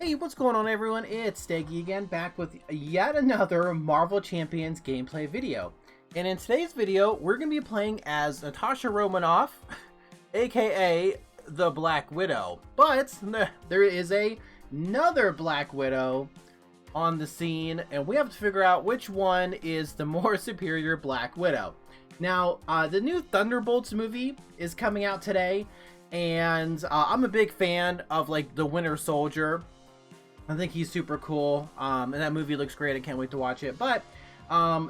Hey, what's going on everyone? It's Steggy again, back with yet another Marvel Champions gameplay video. And in today's video, we're going to be playing as Natasha Romanoff, aka the Black Widow. But there is another Black Widow on the scene, and we have to figure out which one is the more superior Black Widow. Now, the new Thunderbolts movie is coming out today, and I'm a big fan of like the Winter Soldier. I think he's super cool, and that movie looks great. I can't wait to watch it. But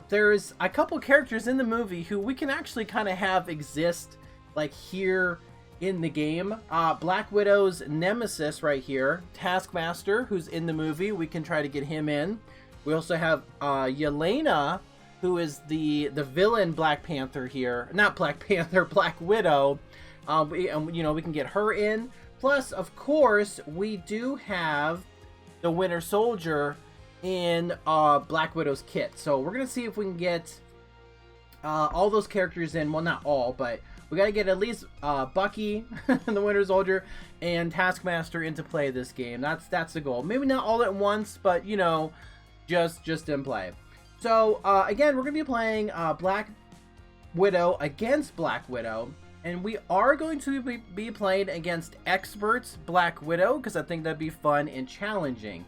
there's a couple characters in the movie who we can actually kind of have exist like here in the game. Black Widow's nemesis right here, Taskmaster, who's in the movie. We can try to get him in. We also have Yelena, who is the villain Black Panther here. Not Black Panther, Black Widow. We can get her in. Plus, of course, we do have the Winter Soldier in Black Widow's kit. So we're going to see if we can get all those characters in. Well, not all, but we got to get at least Bucky, the Winter Soldier, and Taskmaster into play this game. That's the goal. Maybe not all at once, but, you know, just in play. So, again, we're going to be playing Black Widow against Black Widow. And we are going to be playing against experts Black Widow, because I think that'd be fun and challenging.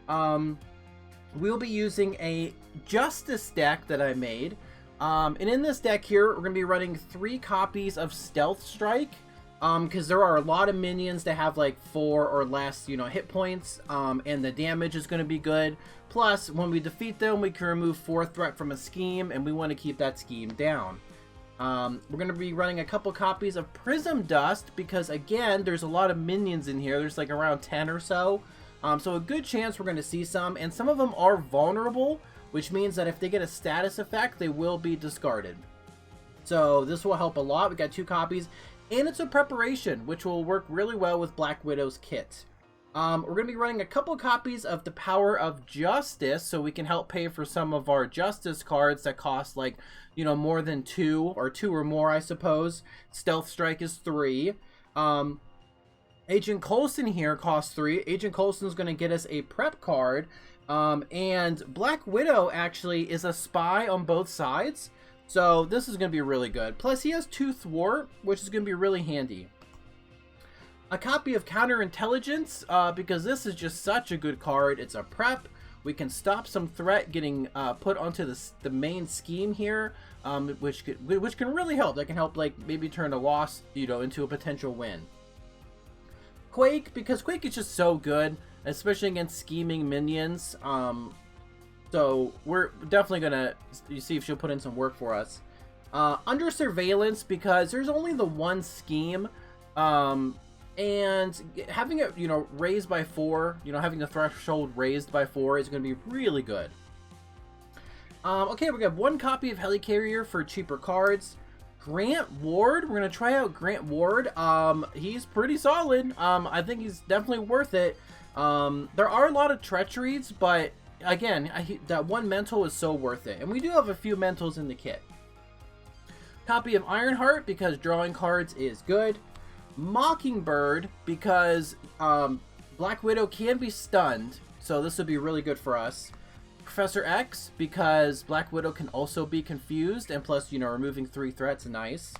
We'll be using a Justice deck that I made. And in this deck here, we're going to be running 3 copies of Stealth Strike. Because there are a lot of minions that have like 4 or less, hit points. And the damage is going to be good. Plus, when we defeat them, we can remove 4 threat from a scheme, and we want to keep that scheme down. We're going to be running a couple copies of Prism Dust because, again, there's a lot of minions in here. There's like around 10 or so. So a good chance we're going to see some. And some of them are vulnerable, which means that if they get a status effect, they will be discarded. So this will help a lot. We got 2 copies. And it's a preparation, which will work really well with Black Widow's kit. We're going to be running a couple copies of the Power of Justice, so we can help pay for some of our Justice cards that cost like, more than 2 or 2 or more, I suppose. Stealth Strike is 3. Agent Coulson here costs 3. Agent Coulson is going to get us a prep card. And Black Widow actually is a spy on both sides. So this is going to be really good. Plus he has 2 thwart, which is going to be really handy. A copy of Counterintelligence, because this is just such a good card. It's a prep. We can stop some threat getting put onto the main scheme here, which can really help. That can help, like, maybe turn a loss, into a potential win. Quake, because Quake is just so good, especially against scheming minions. So we're definitely going to see if she'll put in some work for us. Under Surveillance, because there's only the one scheme, and having it, raised by 4, having the threshold raised by 4 is going to be really good. Okay, we got 1 copy of Helicarrier for cheaper cards. Grant Ward, we're going to try out Grant Ward. He's pretty solid. I think he's definitely worth it. There are a lot of treacheries, but again, that 1 mental is so worth it. And we do have a few mentals in the kit. Copy of Ironheart, because drawing cards is good. Mockingbird, because Black Widow can be stunned, so this would be really good for us. Professor X, because Black Widow can also be confused, and plus, removing 3 threats, nice.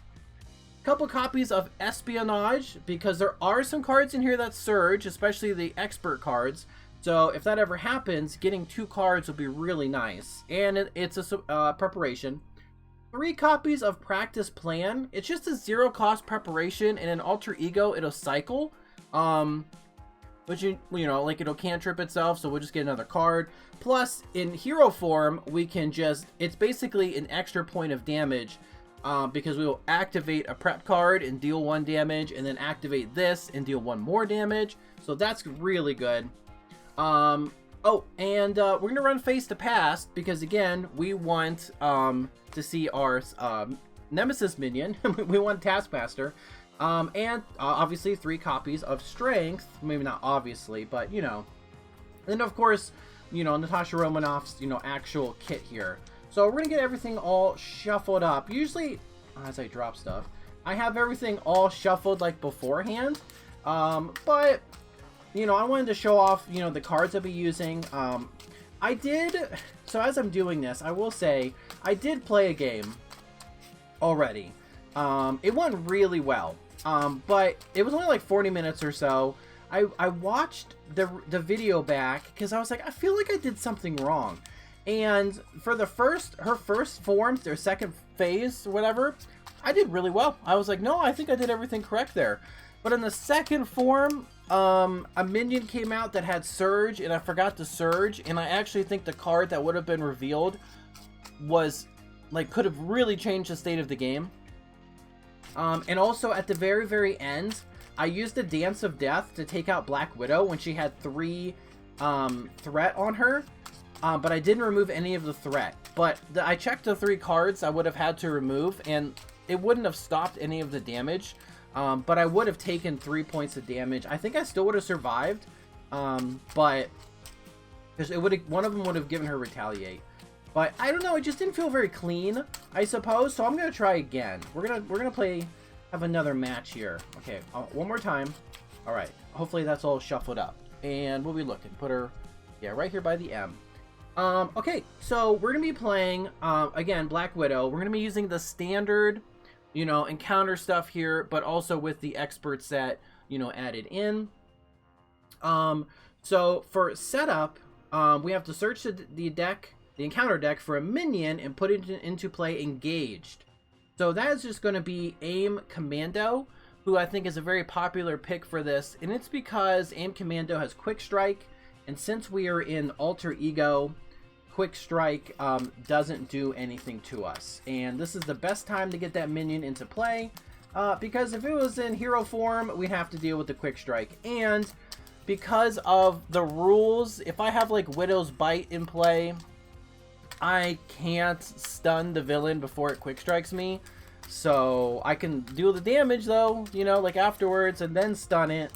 Couple copies of Espionage, because there are some cards in here that surge, especially the expert cards. So if that ever happens, getting 2 cards will be really nice. And it's a preparation. 3 copies of Practice Plan. It's just a 0-cost preparation, and an alter ego, it'll cycle. Which, like it'll cantrip itself, so we'll just get another card. Plus, in hero form, we can it's basically an extra point of damage, because we will activate a prep card and deal 1 damage, and then activate this and deal 1 more damage. So that's really good. Oh, and we're going to run Face to Past, because again, we want to see our Nemesis minion. We want Taskmaster. And obviously 3 copies of Strength. Maybe not obviously, but, And then, of course, Natasha Romanoff's, actual kit here. So we're going to get everything all shuffled up. Usually, as I drop stuff, I have everything all shuffled like beforehand. But you know, I wanted to show off, you know, the cards I'll be using. I did, so as I'm doing this, I will say, I did play a game already. It went really well, but it was only like 40 minutes or so. I watched the video back because I was like, I feel like I did something wrong. And for her first form, their second phase, whatever, I did really well. I was like, no, I think I did everything correct there. But in the second form, a minion came out that had Surge, and I forgot to Surge, and I actually think the card that would have been revealed was, like, could have really changed the state of the game. And also, at the very, very end, I used the Dance of Death to take out Black Widow when she had 3 threat on her, but I didn't remove any of the threat. But I checked the 3 cards I would have had to remove, and it wouldn't have stopped any of the damage. But I would have taken 3 points of damage. I think I still would have survived, but one of them would have given her Retaliate. But I don't know, it just didn't feel very clean, I suppose. So I'm gonna try again. We're gonna have another match here. Okay, one more time. All right. Hopefully that's all shuffled up, and we'll be looking. Put her, yeah, right here by the M. Okay, so we're gonna be playing again Black Widow. We're gonna be using the standard, you know, encounter stuff here, but also with the expert set, you know, added in. So for setup, we have to search the deck, the encounter deck, for a minion and put it into play engaged. So that is just going to be Aim Commando, who I think is a very popular pick for this, and it's because Aim Commando has Quick Strike, and since we are in Alter Ego, Quick Strike doesn't do anything to us. And this is the best time to get that minion into play, because if it was in hero form, we'd have to deal with the Quick Strike. And because of the rules, if I have like Widow's Bite in play, I can't stun the villain before it Quick Strikes me. So I can do the damage though, you know, like afterwards, and then stun it.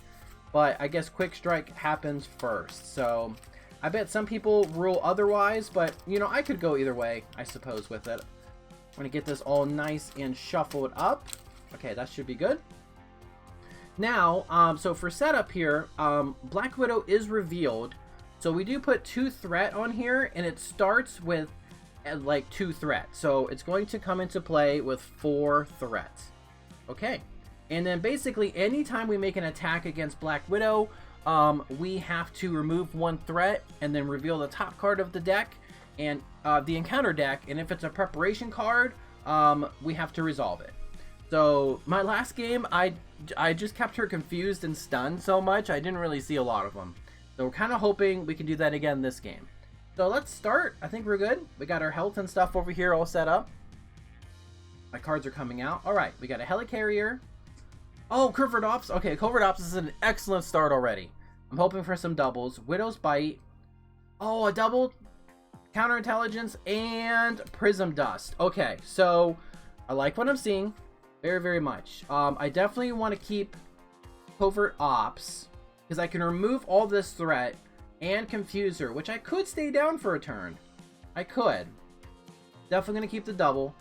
But I guess Quick Strike happens first. So I bet some people rule otherwise, but, you know, I could go either way, I suppose, with it. I'm going to get this all nice and shuffled up. Okay, that should be good. Now, so for setup here, Black Widow is revealed. So we do put 2 threat on here, and it starts with, like, 2 threat. So it's going to come into play with 4 threats. Okay. And then basically, anytime we make an attack against Black Widow, we have to remove 1 threat and then reveal the top card of the deck and the encounter deck, and if it's a preparation card, we have to resolve it. So my last game, I just kept her confused and stunned so much I didn't really see a lot of them. So we're kind of hoping we can do that again this game. So let's start. I think we're good. We got our health and stuff over here all set up. My cards are coming out. All right, we got a Helicarrier. Oh, Covert Ops. Okay, Covert Ops is an excellent start already. I'm hoping for some doubles. Widow's Bite. Oh, a double Counterintelligence and Prism Dust. Okay, so I like what I'm seeing very, very much. I definitely want to keep Covert Ops because I can remove all this threat and confuse her, which I could stay down for a turn. I could. Definitely going to keep the double.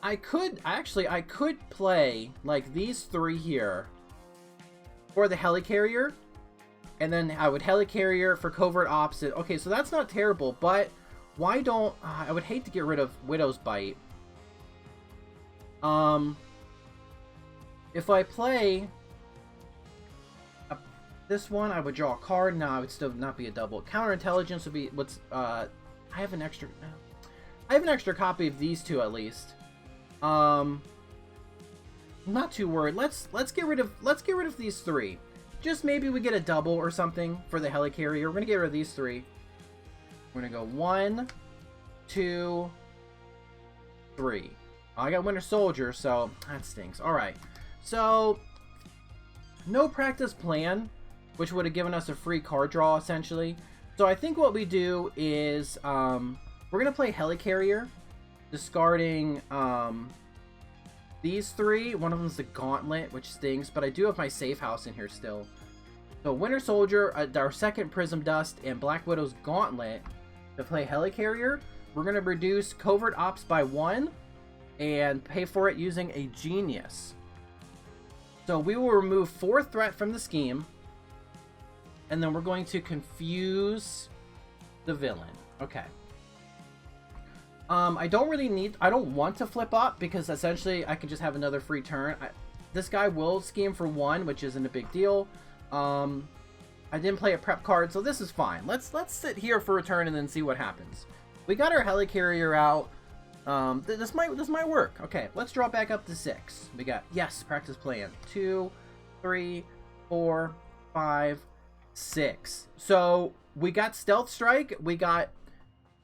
I could play like these 3 here for the Helicarrier, and then I would Helicarrier for Covert Ops. Okay, so that's not terrible, but why don't I would hate to get rid of Widow's Bite. If I play this one, I would draw a card. No, it would still not be a double. Counterintelligence would be what's I have an extra copy of these 2 at least. I'm not too worried. Let's get rid of these 3. Just maybe we get a double or something for the Helicarrier. We're gonna get rid of these 3. We're gonna go 1, 2, 3. Oh, I got Winter Soldier, so that stinks. All right, so no practice plan, which would have given us a free card draw essentially. So I think what we do is we're gonna play Helicarrier, discarding these 3. One of them is the Gauntlet, which stings, but I do have my safe house in here still. So Winter Soldier, our second Prism Dust, and Black Widow's Gauntlet to play Helicarrier. We're going to reduce Covert Ops by 1 and pay for it using a Genius. So we will remove 4 threat from the scheme. And then we're going to confuse the villain. Okay. I don't want to flip up because essentially I can just have another free turn. This guy will scheme for 1, which isn't a big deal. I didn't play a prep card, so this is fine. Let's sit here for a turn and then see what happens. We got our helicarrier out. This might work. Okay, let's draw back up to 6. We got, yes, practice plan. 2, 3, 4, 5, 6. So we got Stealth Strike.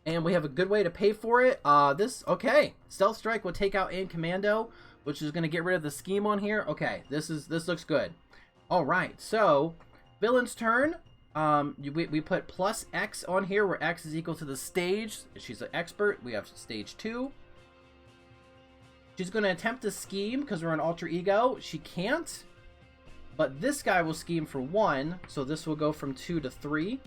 And we have a good way to pay for it. Okay. Stealth Strike will take out Commando, which is going to get rid of the scheme on here. Okay, this looks good. All right, so villain's turn. We put plus X on here, where X is equal to the stage. She's an expert. We have stage 2. She's going to attempt to scheme because we're an alter ego. She can't, but this guy will scheme for 1, so this will go from 2 to 3.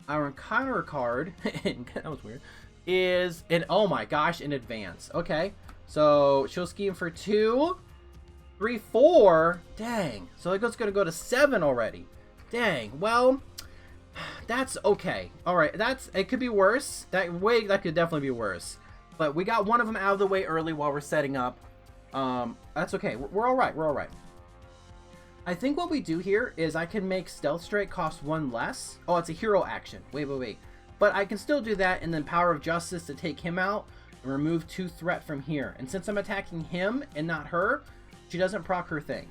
Our encounter card, that was weird, is oh my gosh, in advance. Okay, so she'll scheme for 2, 3, 4. Dang, so it's going to go to 7 already. Dang, well, that's okay. All right, it could be worse. That could definitely be worse. But we got one of them out of the way early while we're setting up. That's okay. We're all right. We're all right. I think what we do here is I can make Stealth Strike cost 1 less. Oh, it's a hero action. Wait. But I can still do that, and then Power of Justice to take him out and remove 2 threat from here. And since I'm attacking him and not her, she doesn't proc her thing.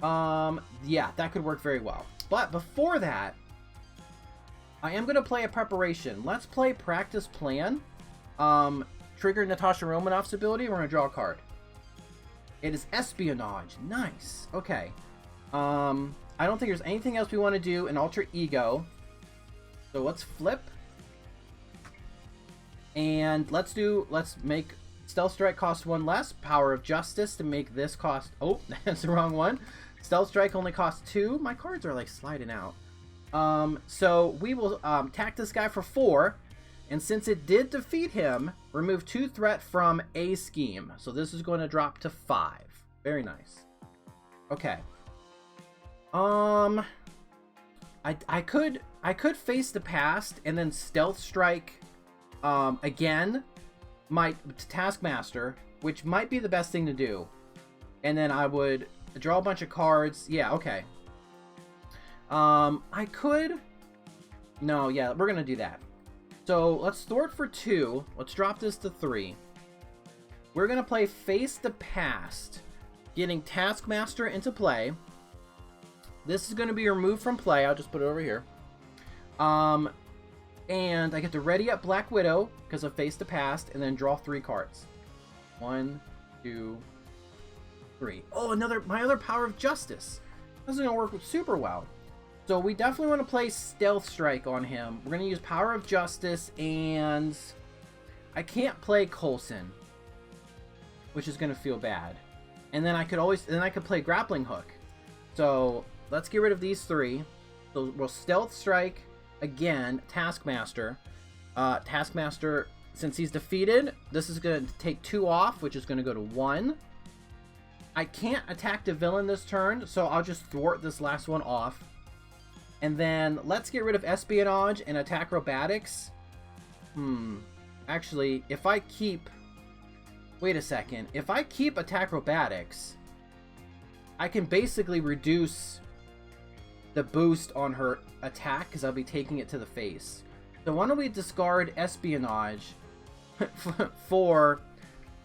Yeah, that could work very well. But before that, I am going to play a preparation. Let's play Practice Plan. Trigger Natasha Romanoff's ability. We're going to draw a card. It is Espionage. Nice. Okay. I don't think there's anything else we want to do in Alter Ego. So let's flip. And let's make Stealth Strike cost 1 less. Power of Justice to make this cost... Oh, that's the wrong one. Stealth Strike only costs 2. My cards are like sliding out. So we will attack this guy for 4. And since it did defeat him, remove 2 threat from a scheme. So this is going to drop to 5. Very nice. Okay. I could face the past and then Stealth Strike again my Taskmaster, which might be the best thing to do. And then I would draw a bunch of cards. Yeah, okay. I could... No, yeah, we're going to do that. So let's thwart for 2. Let's drop this to 3. We're going to play Face the Past, getting Taskmaster into play. This is going to be removed from play. I'll just put it over here. And I get to ready up Black Widow because of Face the Past, and then draw 3 cards. 1, 2, 3. Oh, my other Power of Justice. This is going to work super well. So we definitely want to play Stealth Strike on him. We're going to use Power of Justice, and I can't play Coulson, which is going to feel bad. And then I could play Grappling Hook. So let's get rid of these 3. So we'll Stealth Strike again, Taskmaster. Taskmaster, since he's defeated, this is going to take 2 off, which is going to go to 1. I can't attack the villain this turn, so I'll just thwart this last one off. And then let's get rid of Espionage and attack Acrobatics. Actually, if I keep... Wait a second. If I keep attack Acrobatics, I can basically reduce the boost on her attack because I'll be taking it to the face. So why don't we discard Espionage for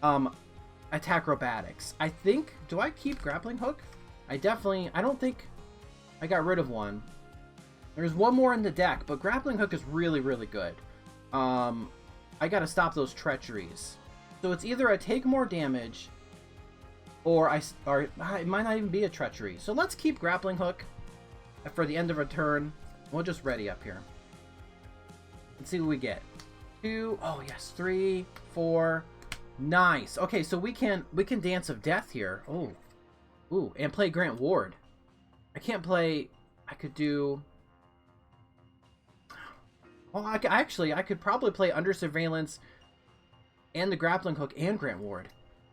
attack Acrobatics? I think... Do I keep Grappling Hook? I don't think I got rid of one. There's one more in the deck, but Grappling Hook is really, really good. I gotta stop those treacheries. So it's either I take more damage, or it might not even be a treachery. So let's keep Grappling Hook for the end of a turn. We'll just ready up here. Let's see what we get. 2, oh yes, 3, 4, nice. Okay, so we can Dance of Death here. Oh, ooh, and play Grant Ward. I can't play. I could do. Well, I could probably play Under Surveillance and the Grappling Hook and Grant Ward.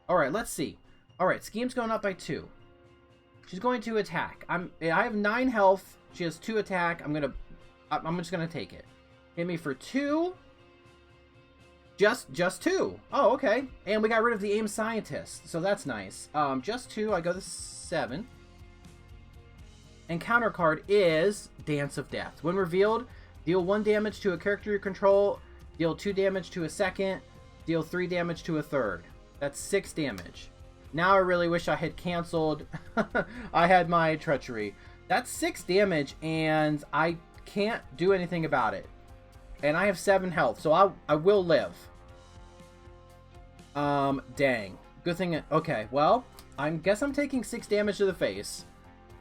Alright, let's see. Alright, scheme's going up by 2. She's going to attack. I have 9 health. She has 2 attack. I'm just gonna take it. Hit me for 2. Just 2. Oh, okay. And we got rid of the aim scientist, so that's nice. Just 2. I go to 7. And counter card is Dance of Death. When revealed, deal 1 damage to a character you control, deal 2 damage to a second, deal 3 damage to a third. That's 6 damage. Now I really wish I had canceled. I had my treachery. That's 6 damage, and I can't do anything about it. And I have 7 health, so I will live. Dang. Good thing. Okay, well, I guess I'm taking 6 damage to the face.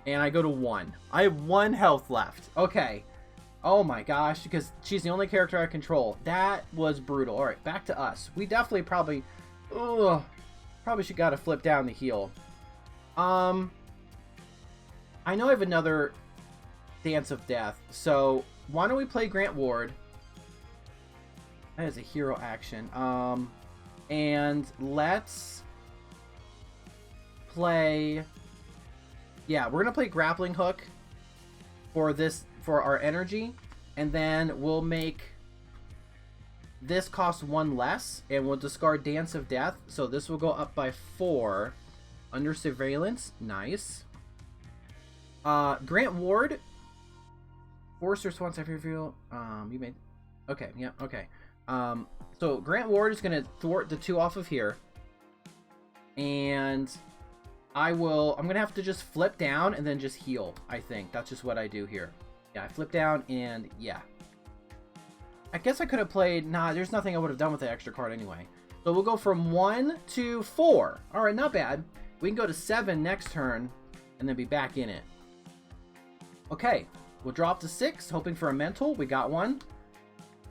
And I go to 1. I have 1 health left. Okay. Oh my gosh, because she's the only character I control. That was brutal. Alright, back to us. We definitely probably should gotta flip down the heal. I know I have another Dance of Death, so why don't we play Grant Ward? That is a hero action. And let's play... Yeah, we're gonna play Grappling Hook for our energy, and then we'll make this cost 1 less, and we'll discard Dance of Death, so this will go up by 4 under surveillance. Nice. Grant Ward, force response after reveal. You made. Okay, yeah, okay. So Grant Ward is gonna thwart the 2 off of here, and I'm gonna have to just flip down and then just heal. I think that's just what I do here. Yeah, I flip down and yeah. I guess I could have played. Nah, there's nothing I would have done with the extra card anyway. So we'll go from 1 to 4. All right, not bad. We can go to 7 next turn and then be back in it. Okay, we'll drop to 6, hoping for a mental. We got 1,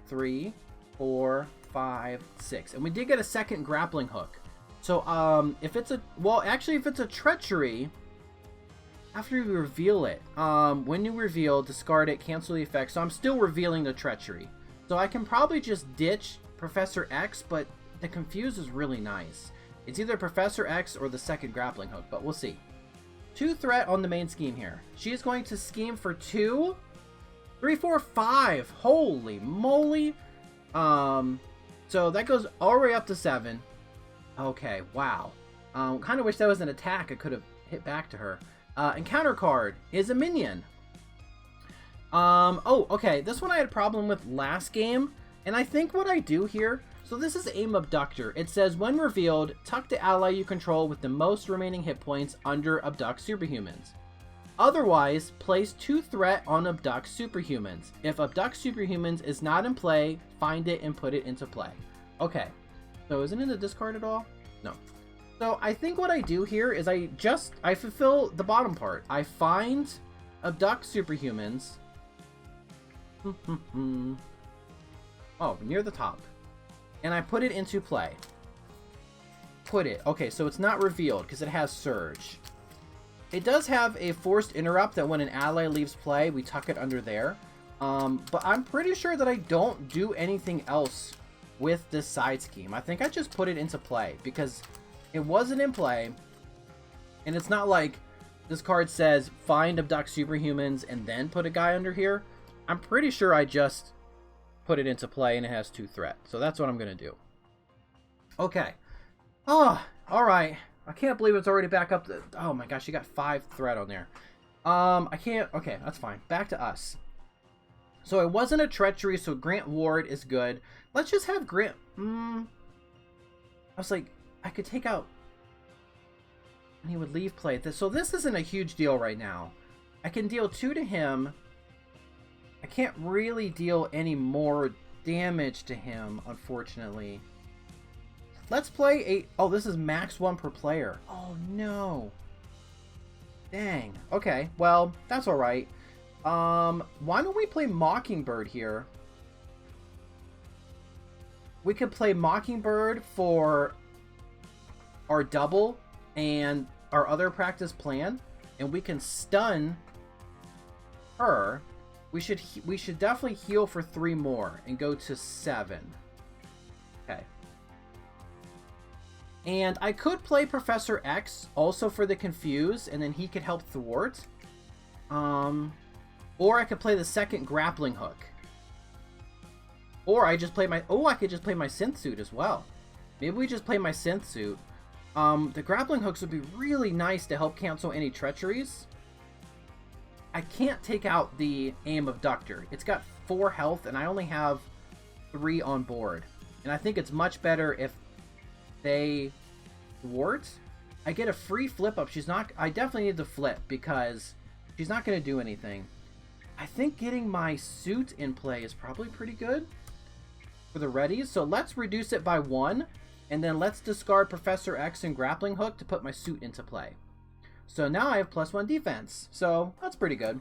3, 4, 5, 6, and we did get a second grappling hook. So if it's a treachery, after you reveal it, when you reveal, discard it, cancel the effect. So I'm still revealing the treachery. So I can probably just ditch Professor X, but the confuse is really nice. It's either Professor X or the second grappling hook, but we'll see. 2 threat on the main scheme here. She is going to scheme for 2, 3, 4, 5. Holy moly. So that goes all the way up to 7. Okay, wow. Kind of wish that was an attack I could have hit back to her. And counter card is a minion. Oh, okay. This one I had a problem with last game. And I think what I do here... So this is Aim Abductor. It says, when revealed, tuck the ally you control with the most remaining hit points under Abduct Superhumans. Otherwise, place 2 threat on Abduct Superhumans. If Abduct Superhumans is not in play, find it and put it into play. Okay. So isn't it in the discard at all? No. So I think what I do here is I fulfill the bottom part. I find Abduct Superhumans. Oh, near the top. And I put it into play. Okay, so it's not revealed because it has Surge. It does have a forced interrupt that when an ally leaves play, we tuck it under there. But I'm pretty sure that I don't do anything else with this side scheme. I think I just put it into play because it wasn't in play. And it's not like this card says find Abduct Superhumans and then put a guy under here. I'm pretty sure I just put it into play and it has 2 threat. So that's what I'm going to do. Okay. Oh, all right. I can't believe it's already back up to... Oh my gosh, you got 5 threat on there. I can't... Okay, that's fine. Back to us. So it wasn't a treachery, so Grant Ward is good. Let's just have Grant... I was like, I could take out... And he would leave play. So this isn't a huge deal right now. I can deal 2 to him. I can't really deal any more damage to him, unfortunately. Let's play a... Oh, this is max 1 per player. Oh, no. Dang. Okay, well, that's alright. Why don't we play Mockingbird here? We could play Mockingbird for our double and our other practice plan, and we can stun her. We should definitely heal for 3 more and go to 7. Okay. And I could play Professor X also for the Confuse, and then he could help thwart. Or I could play the second grappling hook. Or I just play my... Oh, I could just play my synth suit as well. Maybe we just play my synth suit. The grappling hooks would be really nice to help cancel any treacheries. I can't take out the aim abductor. It's got 4 health, and I only have 3 on board. And I think it's much better if they thwart. I get a free flip up. She's not... I definitely need the flip because she's not going to do anything. I think getting my suit in play is probably pretty good for the readies. So let's reduce it by 1. And then let's discard Professor X and grappling hook to put my suit into play. So now I have +1 defense. So that's pretty good.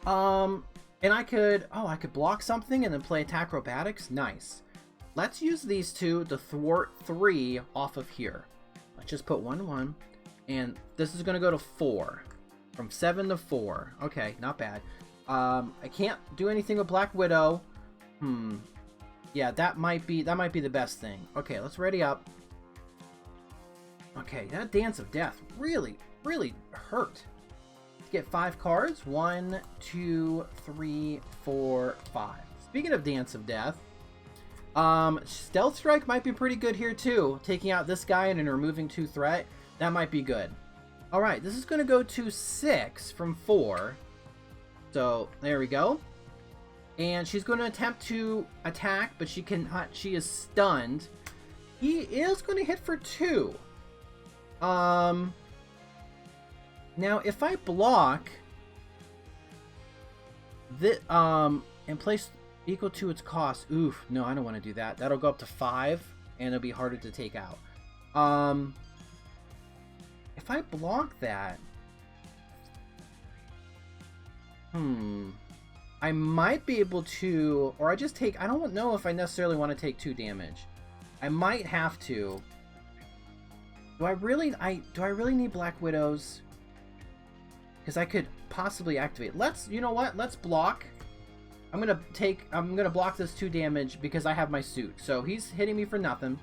And I could block something and then play attack acrobatics. Nice. Let's use these two to thwart 3 off of here. Let's just put 1, 1. And this is going to go to 4. From 7 to 4. Okay, not bad. I can't do anything with Black Widow. Yeah, that might be the best thing. Okay, let's ready up. Okay, that Dance of Death really, really hurt. Let's get 5 cards. 1, 2, 3, 4, 5. Speaking of Dance of Death, Stealth Strike might be pretty good here too. Taking out this guy and then removing 2 threat. That might be good. Alright, this is going to go to 6 from 4. So, there we go. And she's going to attempt to attack, but she cannot. She is stunned. He is going to hit for 2. Now, if I block and place equal to its cost, oof, no, I don't want to do that. That'll go up to 5, and it'll be harder to take out. If I block that, I might be able to, or I just take, I don't know if I necessarily want to take 2 damage. I might have to. Do I really need Black Widows? Because I could possibly activate. You know what? Let's block. I'm gonna block this 2 damage because I have my suit. So he's hitting me for nothing.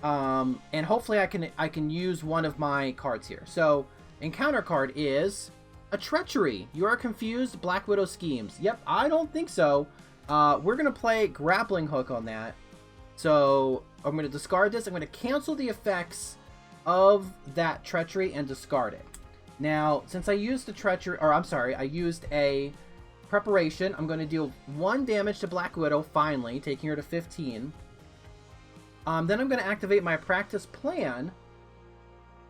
And hopefully I can use one of my cards here. So, encounter card is a Treachery. You are confused. Black Widow schemes. Yep, I don't think so. We're gonna play Grappling Hook on that. So I'm gonna discard this. I'm gonna cancel the effects of that Treachery and discard it. Now, since I used the Treachery, or I'm sorry, I used a Preparation. I'm going to deal 1 damage to Black Widow. Finally, taking her to 15. Then I'm going to activate my Practice Plan,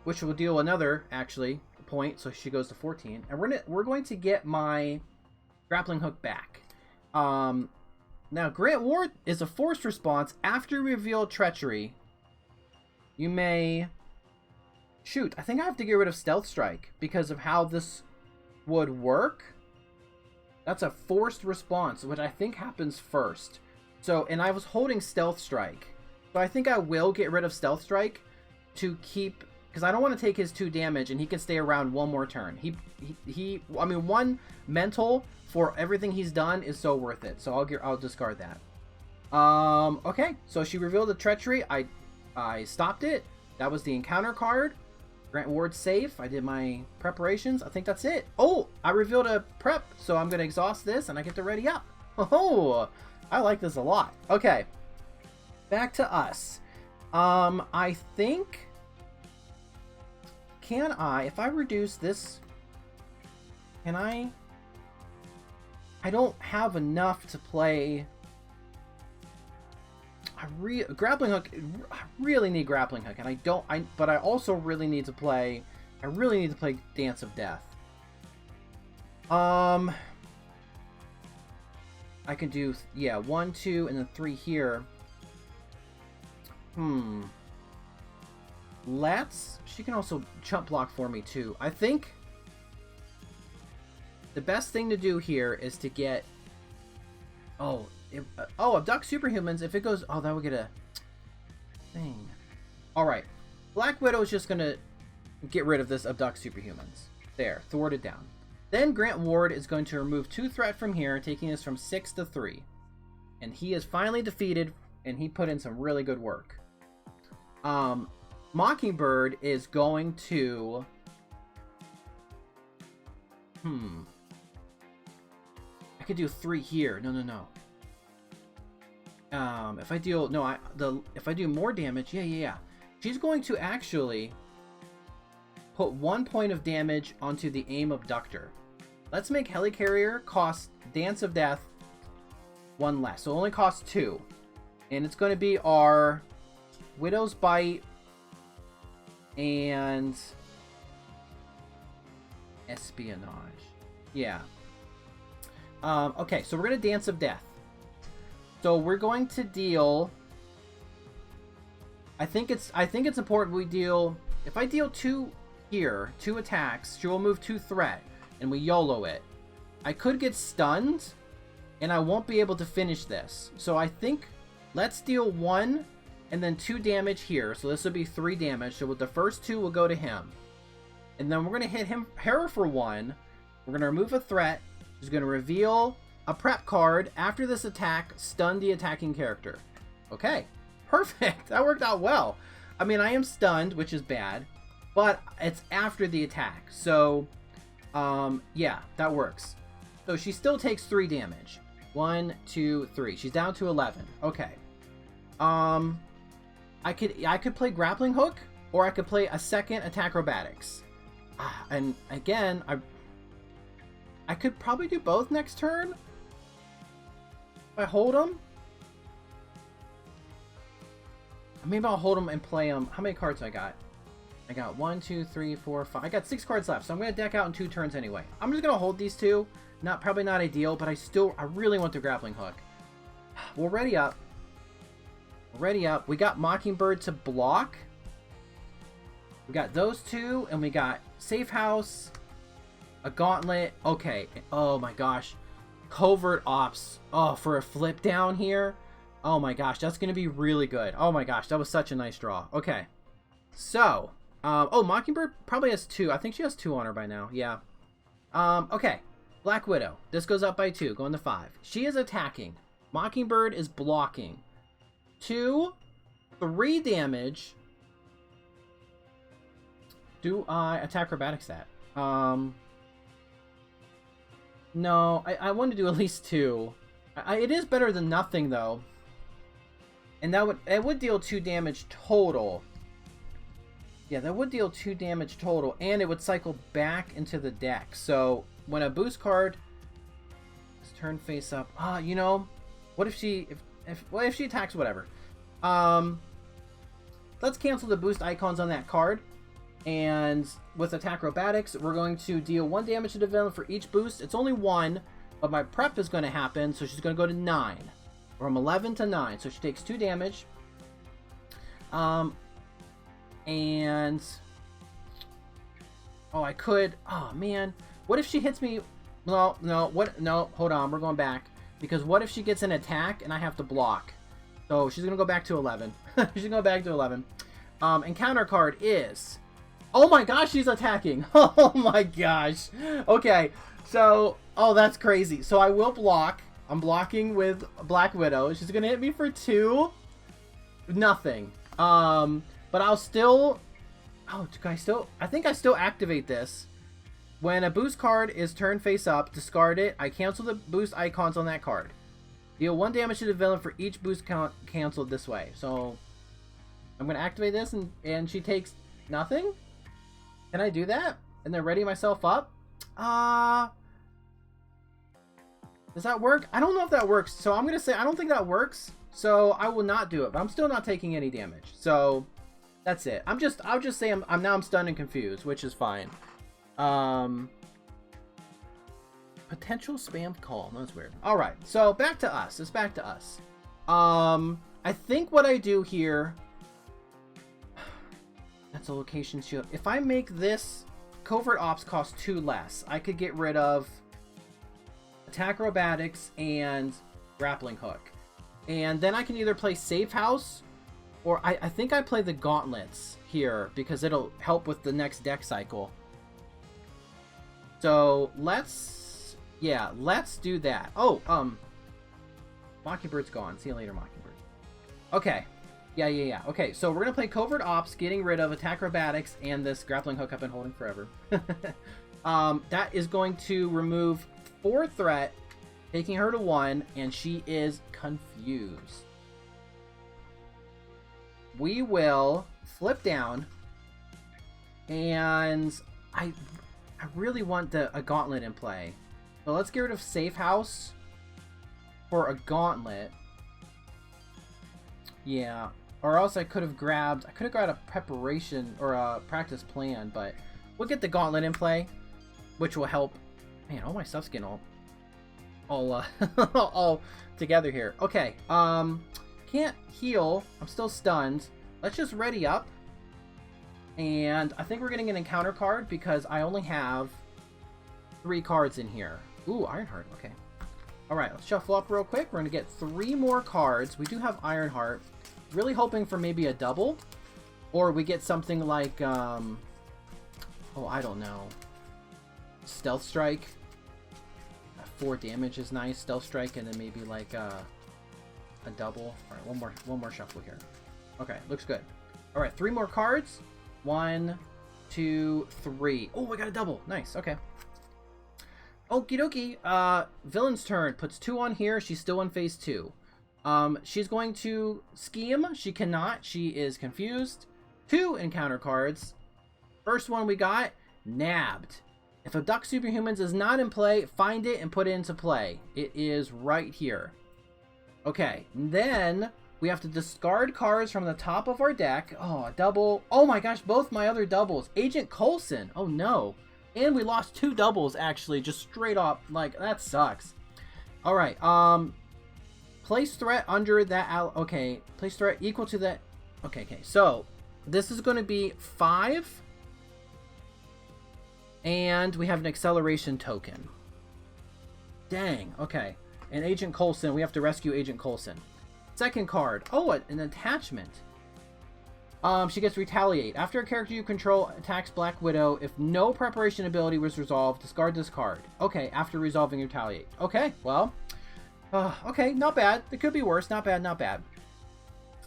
which will deal another, actually, point, so she goes to 14. And we're going to get my Grappling Hook back. Now, Grant Ward is a forced response. After you reveal Treachery, you may... Shoot, I think I have to get rid of Stealth Strike because of how this would work. That's a forced response, which I think happens first. So, and I was holding Stealth Strike. So I think I will get rid of Stealth Strike to keep... Because I don't want to take his 2 damage, and he can stay around 1 more turn. I mean, 1 mental for everything he's done is so worth it. So I'll discard that. Okay, so she revealed the Treachery. I stopped it. That was the encounter card. Grant Ward safe. I did my preparations. I think that's it. Oh, I revealed a prep, so I'm going to exhaust this, and I get to ready up. Oh, I like this a lot. Okay, back to us. I think... Can I, if I reduce this, can I don't have enough to play... Grappling Hook, I really need Grappling Hook, and but I also really need to play, Dance of Death. I can do, yeah, 1, 2, and then 3 here. She can also chump block for me too. I think the best thing to do here is to get, abduct superhumans. If it goes, that would get a thing. Alright. Black Widow is just going to get rid of this abduct superhumans. There. Thwarted down. Then Grant Ward is going to remove 2 threat from here, taking us from 6 to 3. And he is finally defeated, and he put in some really good work. Mockingbird is going to... I could do 3 here. No. If I deal... No, if I do more damage... Yeah. She's going to actually put 1 point of damage onto the aim abductor. Let's make Helicarrier cost Dance of Death 1 less. So it only costs 2. And it's going to be our Widow's Bite and Espionage. Yeah. Okay, so we're going to Dance of Death. So we're going to deal... I think it's important we deal... If I deal 2 here, 2 attacks, she will move 2 threat, and we YOLO it. I could get stunned, and I won't be able to finish this. So I think let's deal 1 and then 2 damage here. So this will be 3 damage. So with the first 2 will go to him. And then we're going to hit her for 1. We're going to remove a threat. She's going to reveal a prep card. After this attack, stun the attacking character. Okay, perfect. That worked out well. I mean, I am stunned, which is bad, but it's after the attack. So, yeah, that works. So she still takes 3 damage. 1, 2, 3. She's down to 11. Okay. I could play Grappling Hook, or I could play a second Acrobatics. And again, I could probably do both next turn. If I hold them. Maybe I'll hold them and play them. How many cards I got? I got 1, 2, 3, 4, 5. I got 6 cards left, so I'm going to deck out in 2 turns anyway. I'm just going to hold these 2. Probably not ideal, but I really want the Grappling Hook. We'll ready up. Ready up. We got Mockingbird to block. We got those 2, and we got Safe House, a Gauntlet. Okay. Oh my gosh. Covert Ops. Oh, for a flip down here. Oh my gosh, that's going to be really good. Oh my gosh, that was such a nice draw. Okay. So, oh, Mockingbird probably has 2. I think she has 2 on her by now. Yeah. Okay. Black Widow. This goes up by 2, going to 5. She is attacking. Mockingbird is blocking. 2, 3 damage. Do I attack acrobatics that? No, I want to do at least 2. It is better than nothing though. And it would deal 2 damage total. Yeah, that would deal 2 damage total, and it would cycle back into the deck. So when a boost card is turned face up, you know, what if she if she attacks, whatever. Let's cancel the boost icons on that card. And with Attack Acrobatics, we're going to deal 1 damage to the villain for each boost. It's only 1, but my prep is going to happen, so she's going to go to 9. From 11 to 9, so she takes 2 damage. And... oh, I could... oh, man. What if she hits me... no, hold on, we're going back. Because what if she gets an attack and I have to block? So she's going to go back to 11. She's going to go back to 11. And counter card is... oh my gosh, she's attacking. Oh my gosh. Okay, so... oh, that's crazy. So I will block. I'm blocking with Black Widow. She's going to hit me for 2. Nothing. But I'll still... oh, I think I still activate this. When a boost card is turned face up, discard it. I cancel the boost icons on that card. Deal 1 damage to the villain for each boost canceled this way. So I'm going to activate this, and she takes nothing? Can I do that? And then ready myself up? Does that work? I don't know if that works. So I'm going to say I don't think that works. So I will not do it. But I'm still not taking any damage. So that's it. I'll just say I'm stunned and confused, which is fine. Potential spam call. That's weird. All right. So back to us. It's back to us. I think what I do here... that's a location shield. If I make this Covert Ops cost 2 less, I could get rid of Attack Acrobatics and Grappling Hook. And then I can either play Safe House, or I think I play the Gauntlets here because it'll help with the next deck cycle. So let's do that. Oh, Mockingbird's gone. See you later, Mockingbird. Okay. Yeah. Okay, so we're gonna play Covert Ops, getting rid of Attack Acrobatics and this grappling hook I've been holding forever. That is going to remove 4 threat, taking her to 1, and she is confused. We will flip down, and I really want a gauntlet in play. So let's get rid of Safe House for a gauntlet. Yeah. Or else I could have grabbed a preparation or a practice plan, but we'll get the gauntlet in play, which will help. Man, all my stuff's getting all all together here. Okay, can't heal. I'm still stunned. Let's just ready up. And I think we're getting an encounter card because I only have 3 cards in here. Ooh, Ironheart, okay. Alright, let's shuffle up real quick. We're gonna get 3 more cards. We do have Ironheart. Really hoping for maybe a double, or we get something like oh, I don't know, Stealth Strike. 4 damage is nice. Stealth Strike, and then maybe like a double. All right, one more shuffle here. Okay, looks good. All right, 3 more cards. 1, 2, 3. Oh, I got a double. Nice. Okay. Okie dokie. Villain's turn. Puts 2 on here. She's still in phase 2. She's going to scheme. She cannot. She is confused. 2 encounter cards. First one we got, nabbed. If Abduct Superhumans is not in play, find it and put it into play. It is right here. Okay, then we have to discard cards from the top of our deck. Oh, a double. Oh my gosh, both my other doubles. Agent Coulson. Oh no. And we lost 2 doubles actually, just straight up. Like, that sucks. All right, place threat under that. Okay, place threat equal to that. Okay. So this is going to be 5, and we have an acceleration token. Dang. Okay, and Agent Coulson. We have to rescue Agent Coulson. Second card. Oh, an attachment. She gets Retaliate. After a character you control attacks Black Widow, if no preparation ability was resolved, discard this card. Okay, after resolving Retaliate. Okay, well. Okay, not bad. It could be worse. Not bad, not bad.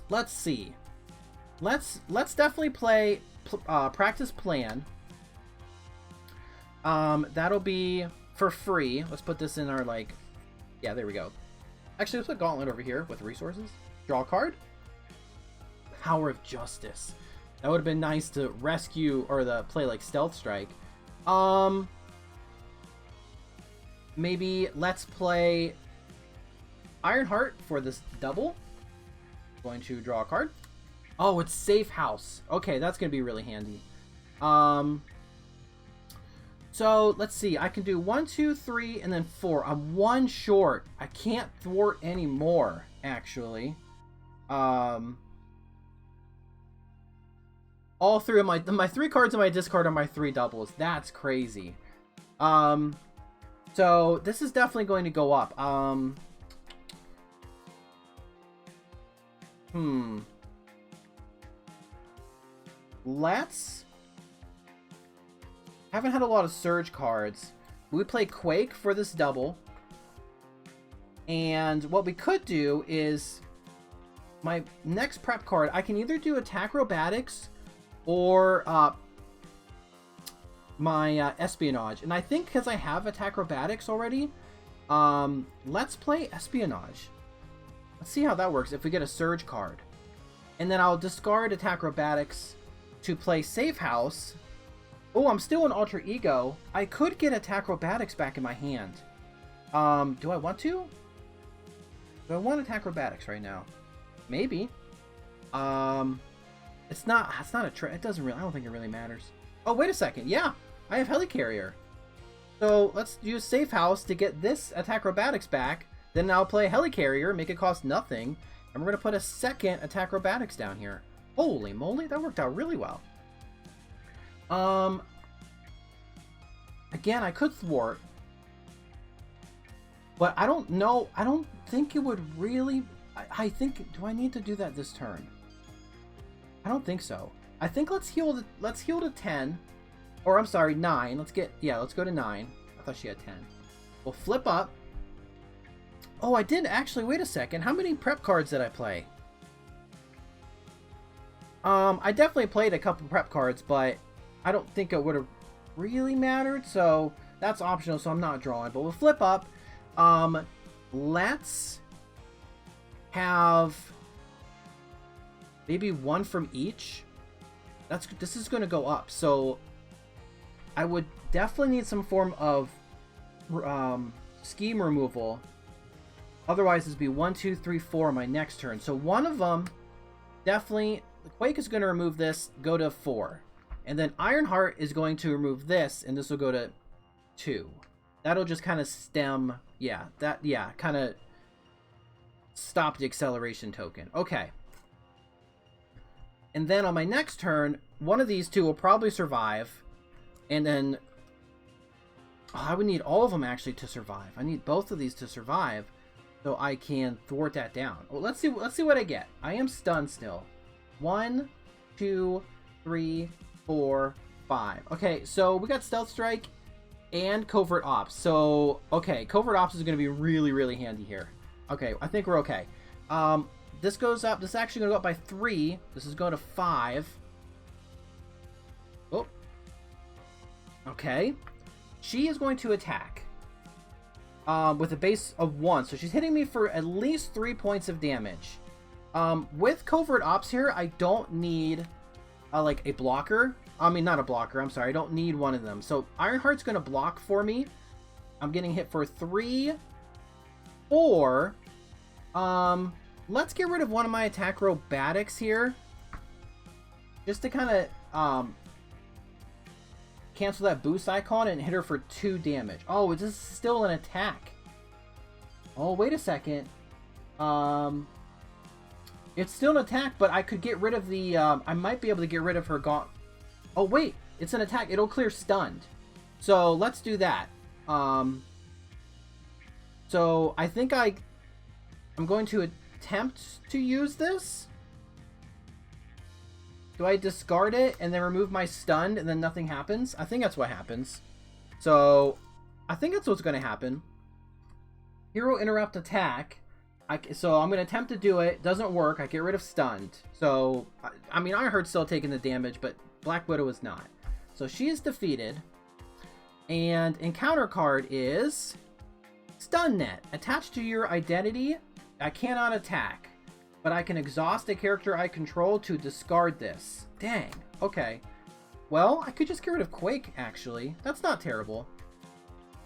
Let's see. Let's definitely play practice plan. That'll be for free. Let's put this in our, like... Yeah, there we go. Actually, let's put Gauntlet over here with resources. Draw a card. Power of Justice. That would have been nice to rescue or play like Stealth Strike. Maybe let's play Ironheart for this double. Going to draw a card. Oh, it's Safe House. Okay, that's going to be really handy. So, let's see. I can do 1, 2, 3, and then 4. I'm 1 short. I can't thwart anymore, actually. All 3 of my 3 cards in my discard are my 3 doubles. That's crazy. So, this is definitely going to go up. Let's... Haven't had a lot of Surge cards. We play Quake for this double. And what we could do is... My next prep card, I can either do Attack Acrobatics or my Espionage. And I think because I have Attack Acrobatics already, let's play Espionage. Let's see how that works if we get a Surge card. And then I'll discard Attack Acrobatics to play Safe House. Oh, I'm still an Alter Ego. I could get Attack Acrobatics back in my hand. Do I want to? Do I want Attack Acrobatics right now? Maybe. It's not a it doesn't really, I don't think it really matters. Oh, wait a second. Yeah, I have Helicarrier. So let's use Safe House to get this Attack Acrobatics back. Then I'll play Helicarrier, make it cost nothing. And we're going to put a second Attack Acrobatics down here. Holy moly, that worked out really well. Again, I could thwart. But I don't know. I don't think it would really... I think... Do I need to do that this turn? I don't think so. I think let's heal to 10. Or I'm sorry, 9. Let's go to 9. I thought she had 10. We'll flip up. Oh, I did actually. Wait a second. How many prep cards did I play? I definitely played a couple prep cards, but I don't think it would have really mattered, so that's optional, so I'm not drawing. But we'll flip up. Let's have maybe one from each. This is going to go up, so I would definitely need some form of scheme removal. Otherwise, this would be 1, 2, 3, 4 on my next turn. So one of them, definitely, the Quake is going to remove this, go to 4. And then Ironheart is going to remove this, and this will go to 2. That'll just kind of stem, kind of stop the acceleration token. Okay. And then on my next turn, one of these two will probably survive. And then, I would need all of them actually to survive. I need both of these to survive, so I can thwart that down. Well, let's see what I get. I am stunned still. 1, 2, 3, 4, 5. Okay, so we got Stealth Strike and Covert Ops. So, okay, Covert Ops is going to be really, really handy here. Okay, I think we're okay. This goes up. This is actually going to go up by 3. This is going to 5. Oh. Okay. She is going to attack. With a base of 1. So she's hitting me for at least 3 points of damage. With Covert Ops here, I don't need like a blocker. I mean, not a blocker. I'm sorry. I don't need one of them. So Ironheart's going to block for me. I'm getting hit for 3, 4. Let's get rid of one of my attack robotics here. Just to kind of cancel that boost icon and hit her for 2 damage. Oh, this is still an attack. Oh, wait a second. It's still an attack, but I could get rid of the... I might be able to get rid of her gaunt... Oh, wait. It's an attack. It'll clear stunned. So, let's do that. So, I think I'm going to attempt to use this. Do I discard it and then remove my stunned and then nothing happens? I think that's what happens. So, I think that's what's going to happen. Hero interrupt attack. So I'm going to attempt to do it. Doesn't work. I get rid of stunned. So, I mean, Ironheart's still taking the damage, but Black Widow is not. So she is defeated. And encounter card is Stun Net. Attached to your identity, I cannot attack, but I can exhaust a character I control to discard this. Dang. Okay. Well, I could just get rid of Quake, actually. That's not terrible.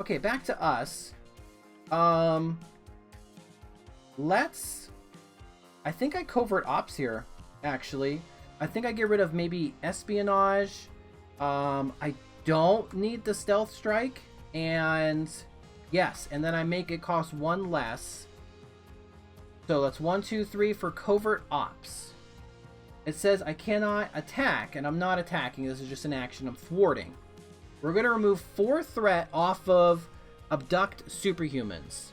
Okay, back to us. I think I Covert Ops here, actually. I think I get rid of maybe Espionage. I don't need the Stealth Strike. And yes, and then I make it cost 1 less. So that's 1, 2, 3 for Covert Ops. It says I cannot attack, and I'm not attacking. This is just an action. I'm thwarting. We're going to remove 4 threat off of Abduct Superhumans.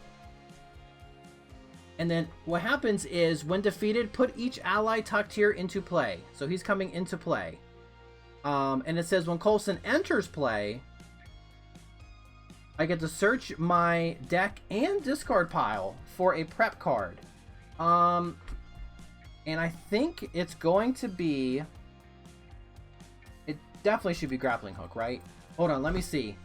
And then what happens is, when defeated, put each ally tucked here into play. So he's coming into play. And it says when Coulson enters play, I get to search my deck and discard pile for a prep card. And I think it's going to be... It definitely should be Grappling Hook, right? Hold on, let me see.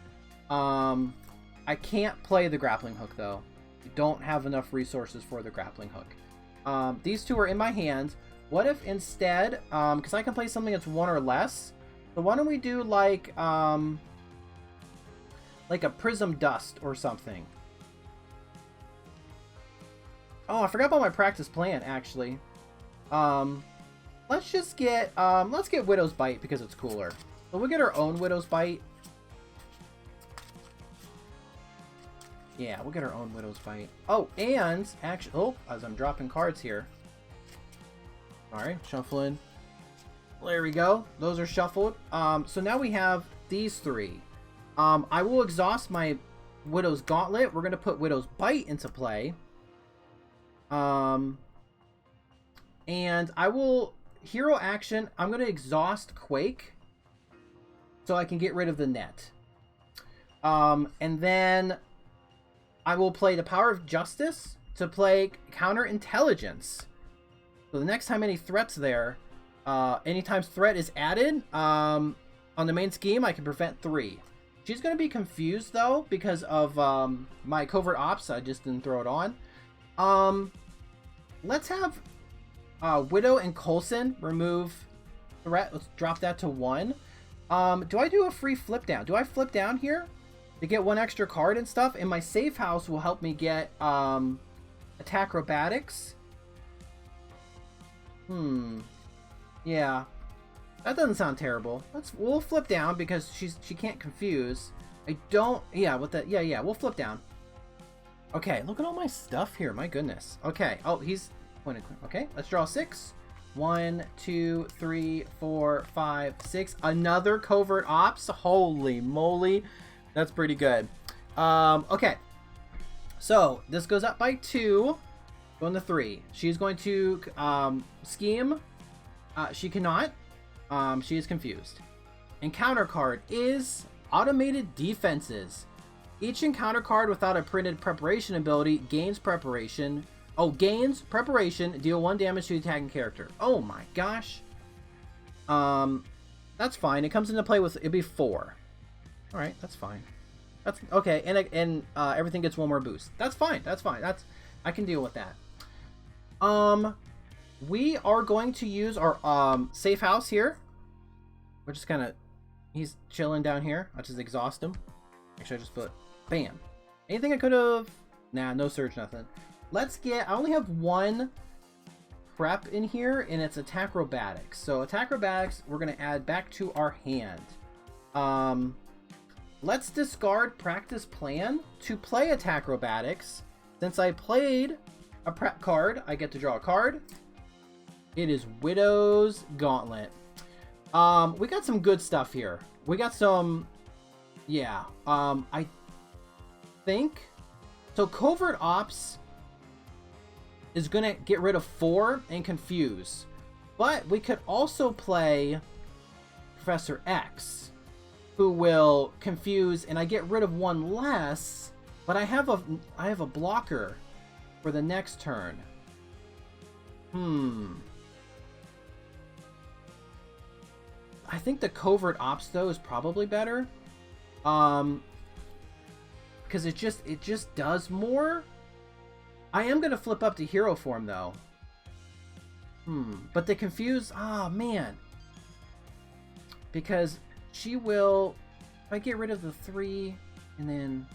I can't play the Grappling Hook, though. I don't have enough resources for the Grappling Hook. These two are in my hand. What if instead, because I can play something that's 1 or less, so why don't we do like a Prism Dust or something? Oh, I forgot about my practice plan, actually. Let's just get, let's get Widow's Bite because it's cooler. So we'll get our own Widow's Bite. Yeah, we'll get our own Widow's Bite. Oh, and actually, oh, as I'm dropping cards here. Alright, shuffling. There we go. Those are shuffled. So now we have these 3. I will exhaust my Widow's Gauntlet. We're going to put Widow's Bite into play. And I will, hero action, I'm going to exhaust Quake so I can get rid of the net. And then I will play the Power of Justice to play Counter Intelligence. So the next time any threats there, Anytime threat is added on the main scheme, I can prevent 3. She's going to be confused, though, because of my covert ops. I just didn't throw it on. Let's have Widow and Coulson remove threat. Let's drop that to 1. Do I do a free flip down? Do I flip down here to get 1 extra card and stuff? And my safe house will help me get attack acrobatics. Yeah, that doesn't sound terrible. We'll flip down because she can't confuse. I don't. Yeah, with that. Yeah. We'll flip down. Okay, look at all my stuff here. My goodness. Okay. Oh, he's pointed. Okay, let's draw 6. 1, 2, 3, 4, 5, 6. Another covert ops. Holy moly, that's pretty good. Okay, so this goes up by 2. Going to 3. She's going to scheme. She cannot. She is confused. Encounter card is automated defenses. Each encounter card without a printed preparation ability gains preparation. Oh, gains preparation. Deal 1 damage to the attacking character. Oh my gosh. That's fine. It comes into play with it'd be 4. All right, that's fine. That's okay. And everything gets 1 more boost. That's fine. That's fine. I can deal with that. We are going to use our safe house here. We're just kind of he's chilling down here. I'll just exhaust him. Actually, I just put bam. Anything I could have? Nah, no surge, nothing. Let's get. I only have 1 prep in here, and it's attack acrobatics. So attack acrobatics, we're gonna add back to our hand. Let's discard practice plan to play attack acrobatics. Since I played a prep card, I get to draw a card. It is Widow's Gauntlet. We got some good stuff here. We got some, yeah. I think so. Covert Ops is gonna get rid of 4 and confuse, but we could also play Professor X, who will confuse, and I get rid of 1 less. But I have a blocker for the next turn. I think the covert ops though is probably better. Because it just does more. I am gonna flip up to hero form though. But the confuse, man. Because she will, if I get rid of the 3 and then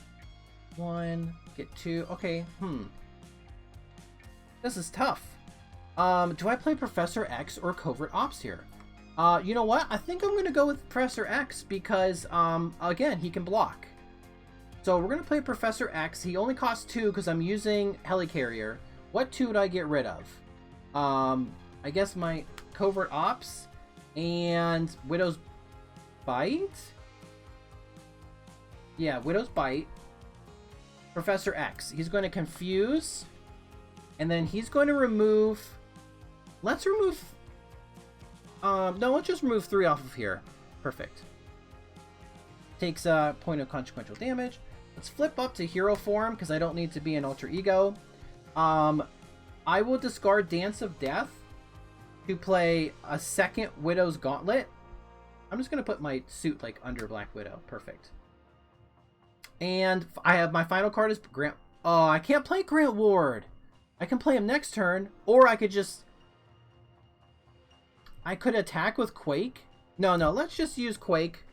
1, get 2. Okay, this is tough. Do I play Professor X or Covert Ops here? You know what? I think I'm going to go with Professor X because, again, he can block. So we're going to play Professor X. He only costs 2 because I'm using Helicarrier. What 2 would I get rid of? I guess my Covert Ops and Widow's Bite? Yeah, Widow's Bite. Professor X. He's going to confuse. And then he's going to remove... Let's remove... no, let's just remove 3 off of here. Perfect. Takes a point of consequential damage. Let's flip up to hero form because I don't need to be an alter ego. I will discard Dance of Death to play a second Widow's Gauntlet. I'm just going to put my suit like under Black Widow. Perfect. And I have my final card is Grant. Oh, I can't play Grant Ward. I can play him next turn, or I could just... I could attack with Quake. No, let's just use Quake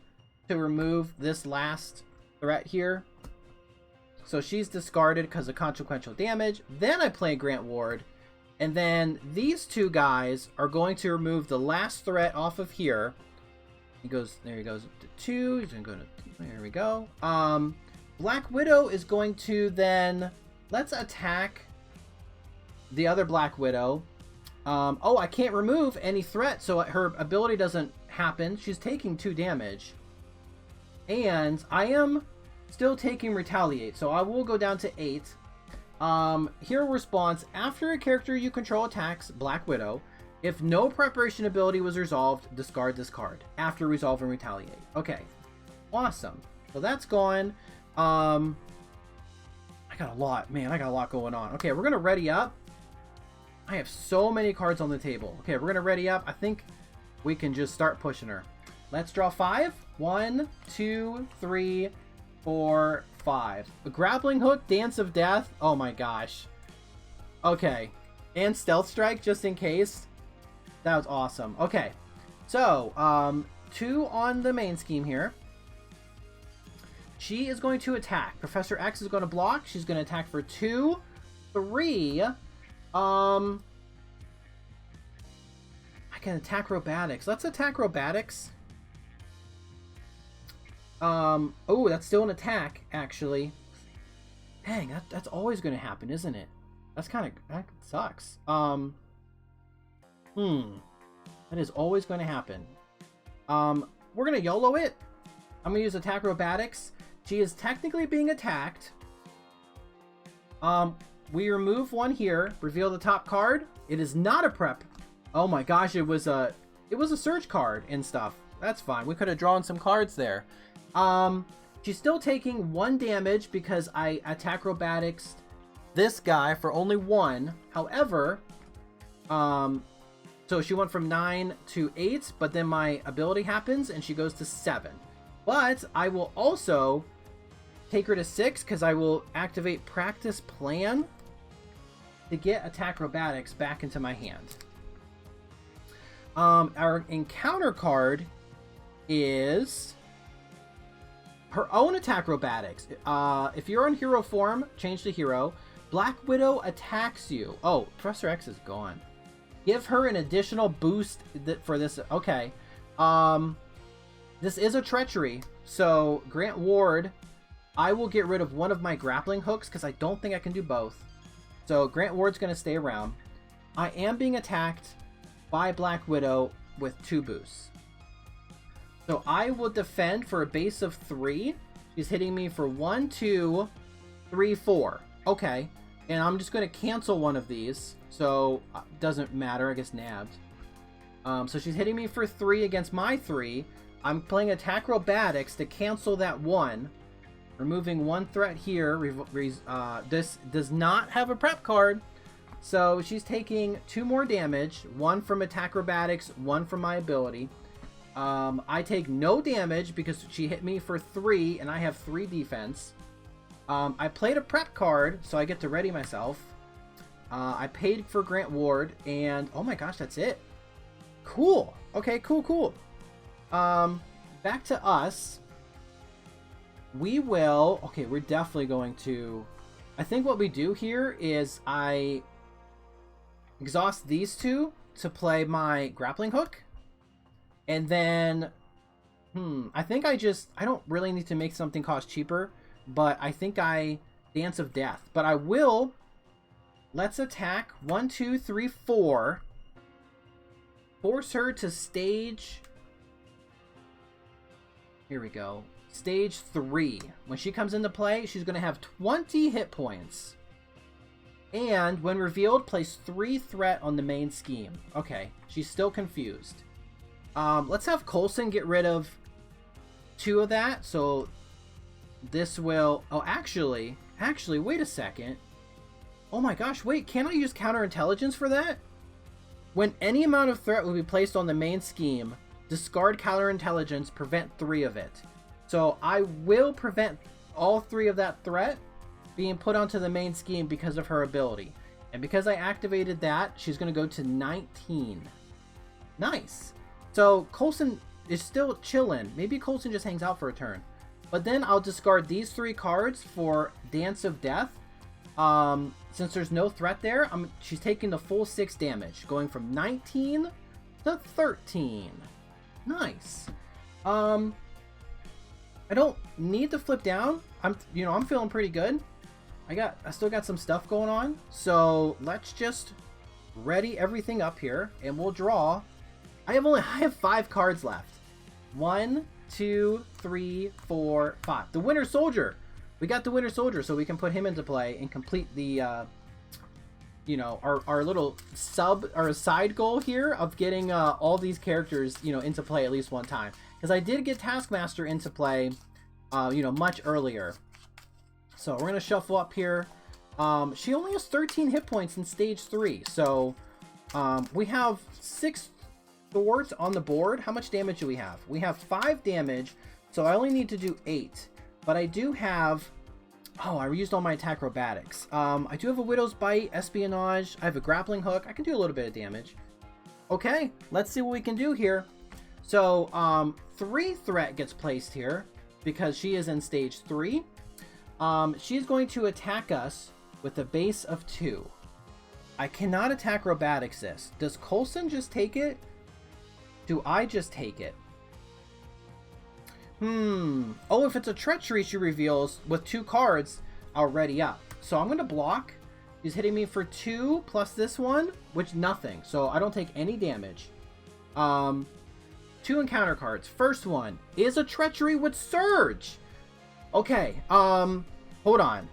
to remove this last threat here. So she's discarded because of consequential damage. Then I play Grant Ward. And then these 2 guys are going to remove the last threat off of here. There he goes to 2. He's going to go to... There we go. Black Widow is going to then... Let's attack the other Black Widow. Oh, I can't remove any threat, so her ability doesn't happen. She's taking 2 damage. And I am still taking Retaliate, so I will go down to 8. Hero response. After a character you control attacks Black Widow, if no preparation ability was resolved, discard this card. After resolve and retaliate. Okay. Awesome. So that's gone. I got a lot. Man, I got a lot going on. Okay, we're going to ready up. I have so many cards on the table. Okay, we're going to ready up. I think we can just start pushing her. Let's draw 5. 1, 2, 3, 4, 5. A grappling hook, Dance of Death. Oh my gosh. Okay. And Stealth Strike, just in case. That was awesome. Okay. So, 2 on the main scheme here. She is going to attack. Professor X is going to block. She's going to attack for 2, 3. I can attack Robotics. Let's attack Robotics. Oh, that's still an attack, actually. Dang, that's always going to happen, isn't it? That sucks. That is always going to happen. We're going to YOLO it. I'm going to use attack Robotics. She is technically being attacked. We remove 1 here, reveal the top card. It is not a prep. Oh my gosh, it was a search card and stuff. That's fine. We could have drawn some cards there. She's still taking 1 damage because I attack Robotics this guy for only 1. However, so she went from 9 to 8, but then my ability happens and she goes to 7. But I will also take her to 6 because I will activate Practice Plan to get attack Robotics back into my hand. Our encounter card is her own attack Robotics. If you're in hero form, change to hero. Black Widow attacks you. Oh, Professor X is gone. Give her an additional boost for this. Okay. This is a treachery. So, Grant Ward, I will get rid of 1 of my grappling hooks because I don't think I can do both. So, Grant Ward's going to stay around. I am being attacked by Black Widow with 2 boosts. So, I will defend for a base of 3. She's hitting me for 1, 2, 3, 4. Okay. And I'm just going to cancel 1 of these. So, doesn't matter. I guess nabbed. So, she's hitting me for 3 against my 3. I'm playing attack Robotics to cancel that 1. Removing 1 threat here. This does not have a prep card. So, she's taking 2 more damage. 1 from attack Robotics, 1 from my ability. I take no damage because she hit me for 3 and I have 3 defense. I played a prep card, so I get to ready myself. I paid for Grant Ward, and oh my gosh, that's it. Cool. Okay, cool. Back to us. We're definitely going to... I think what we do here is I exhaust these 2 to play my grappling hook. And then... I think I don't really need to make something cost cheaper. But I think I Dance of Death. But I will... Let's attack 1, 2, 3, 4. Force her to stage... Here we go. Stage 3. When she comes into play, she's going to have 20 hit points. And when revealed, place 3 threat on the main scheme. Okay, she's still confused. Let's have Coulson get rid of 2 of that. So this will... Oh, actually, wait a second. Oh my gosh, wait, can't I use counterintelligence for that? When any amount of threat will be placed on the main scheme, discard counterintelligence, prevent 3 of it. So I will prevent all 3 of that threat being put onto the main scheme because of her ability. And because I activated that, she's going to go to 19. Nice. So Coulson is still chilling. Maybe Coulson just hangs out for a turn. But then I'll discard these 3 cards for Dance of Death. Since there's no threat there, she's taking the full 6 damage, going from 19 to 13. Nice. I don't need to flip down. I'm feeling pretty good. I still got some stuff going on. So let's just ready everything up here, and we'll draw. I have 5 cards left. 1, 2, 3, 4, 5. The Winter Soldier. We got the Winter Soldier, so we can put him into play and complete the, our little side goal here of getting all these characters, into play at least one time. Because I did get Taskmaster into play, much earlier. So we're gonna shuffle up here. She only has 13 hit points in stage 3, so we have 6 swords on the board. How much damage do we have? We have 5 damage, so I only need to do 8. But I do have... Oh, I reused all my acrobatics. I do have a Widow's Bite, Espionage. I have a grappling hook. I can do a little bit of damage. Okay, let's see what we can do here. So, 3 threat gets placed here because she is in stage 3. She's going to attack us with a base of 2. I cannot attack acrobatics this. Does Coulson just take it? Do I just take it? Oh, if it's a treachery, she reveals with 2 cards already up. So I'm going to block. She's hitting me for 2 plus this one, which nothing. So I don't take any damage. 2 encounter cards. First one is a treachery with Surge. Okay, hold on.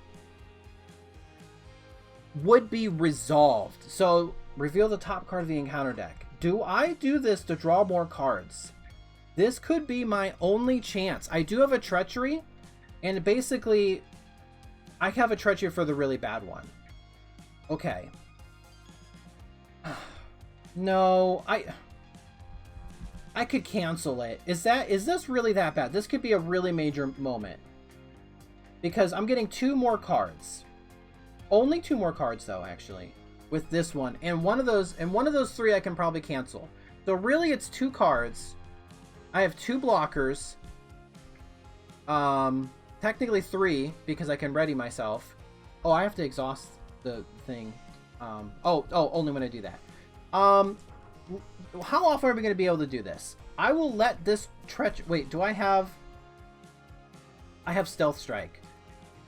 Would be resolved. So reveal the top card of the encounter deck. Do I do this to draw more cards? This could be my only chance. I do have a treachery, and basically I have a treachery for the really bad one. Okay. No, I could cancel it. Is this really that bad? This could be a really major moment. Because I'm getting 2 more cards. Only 2 more cards though, actually, with this one. And one of those 3 I can probably cancel. So really it's 2 cards. I have 2 blockers. Technically 3 because I can ready myself. Oh, I have to exhaust the thing. Only when I do that. How often are we going to be able to do this? I will let this wait, do I have Stealth Strike.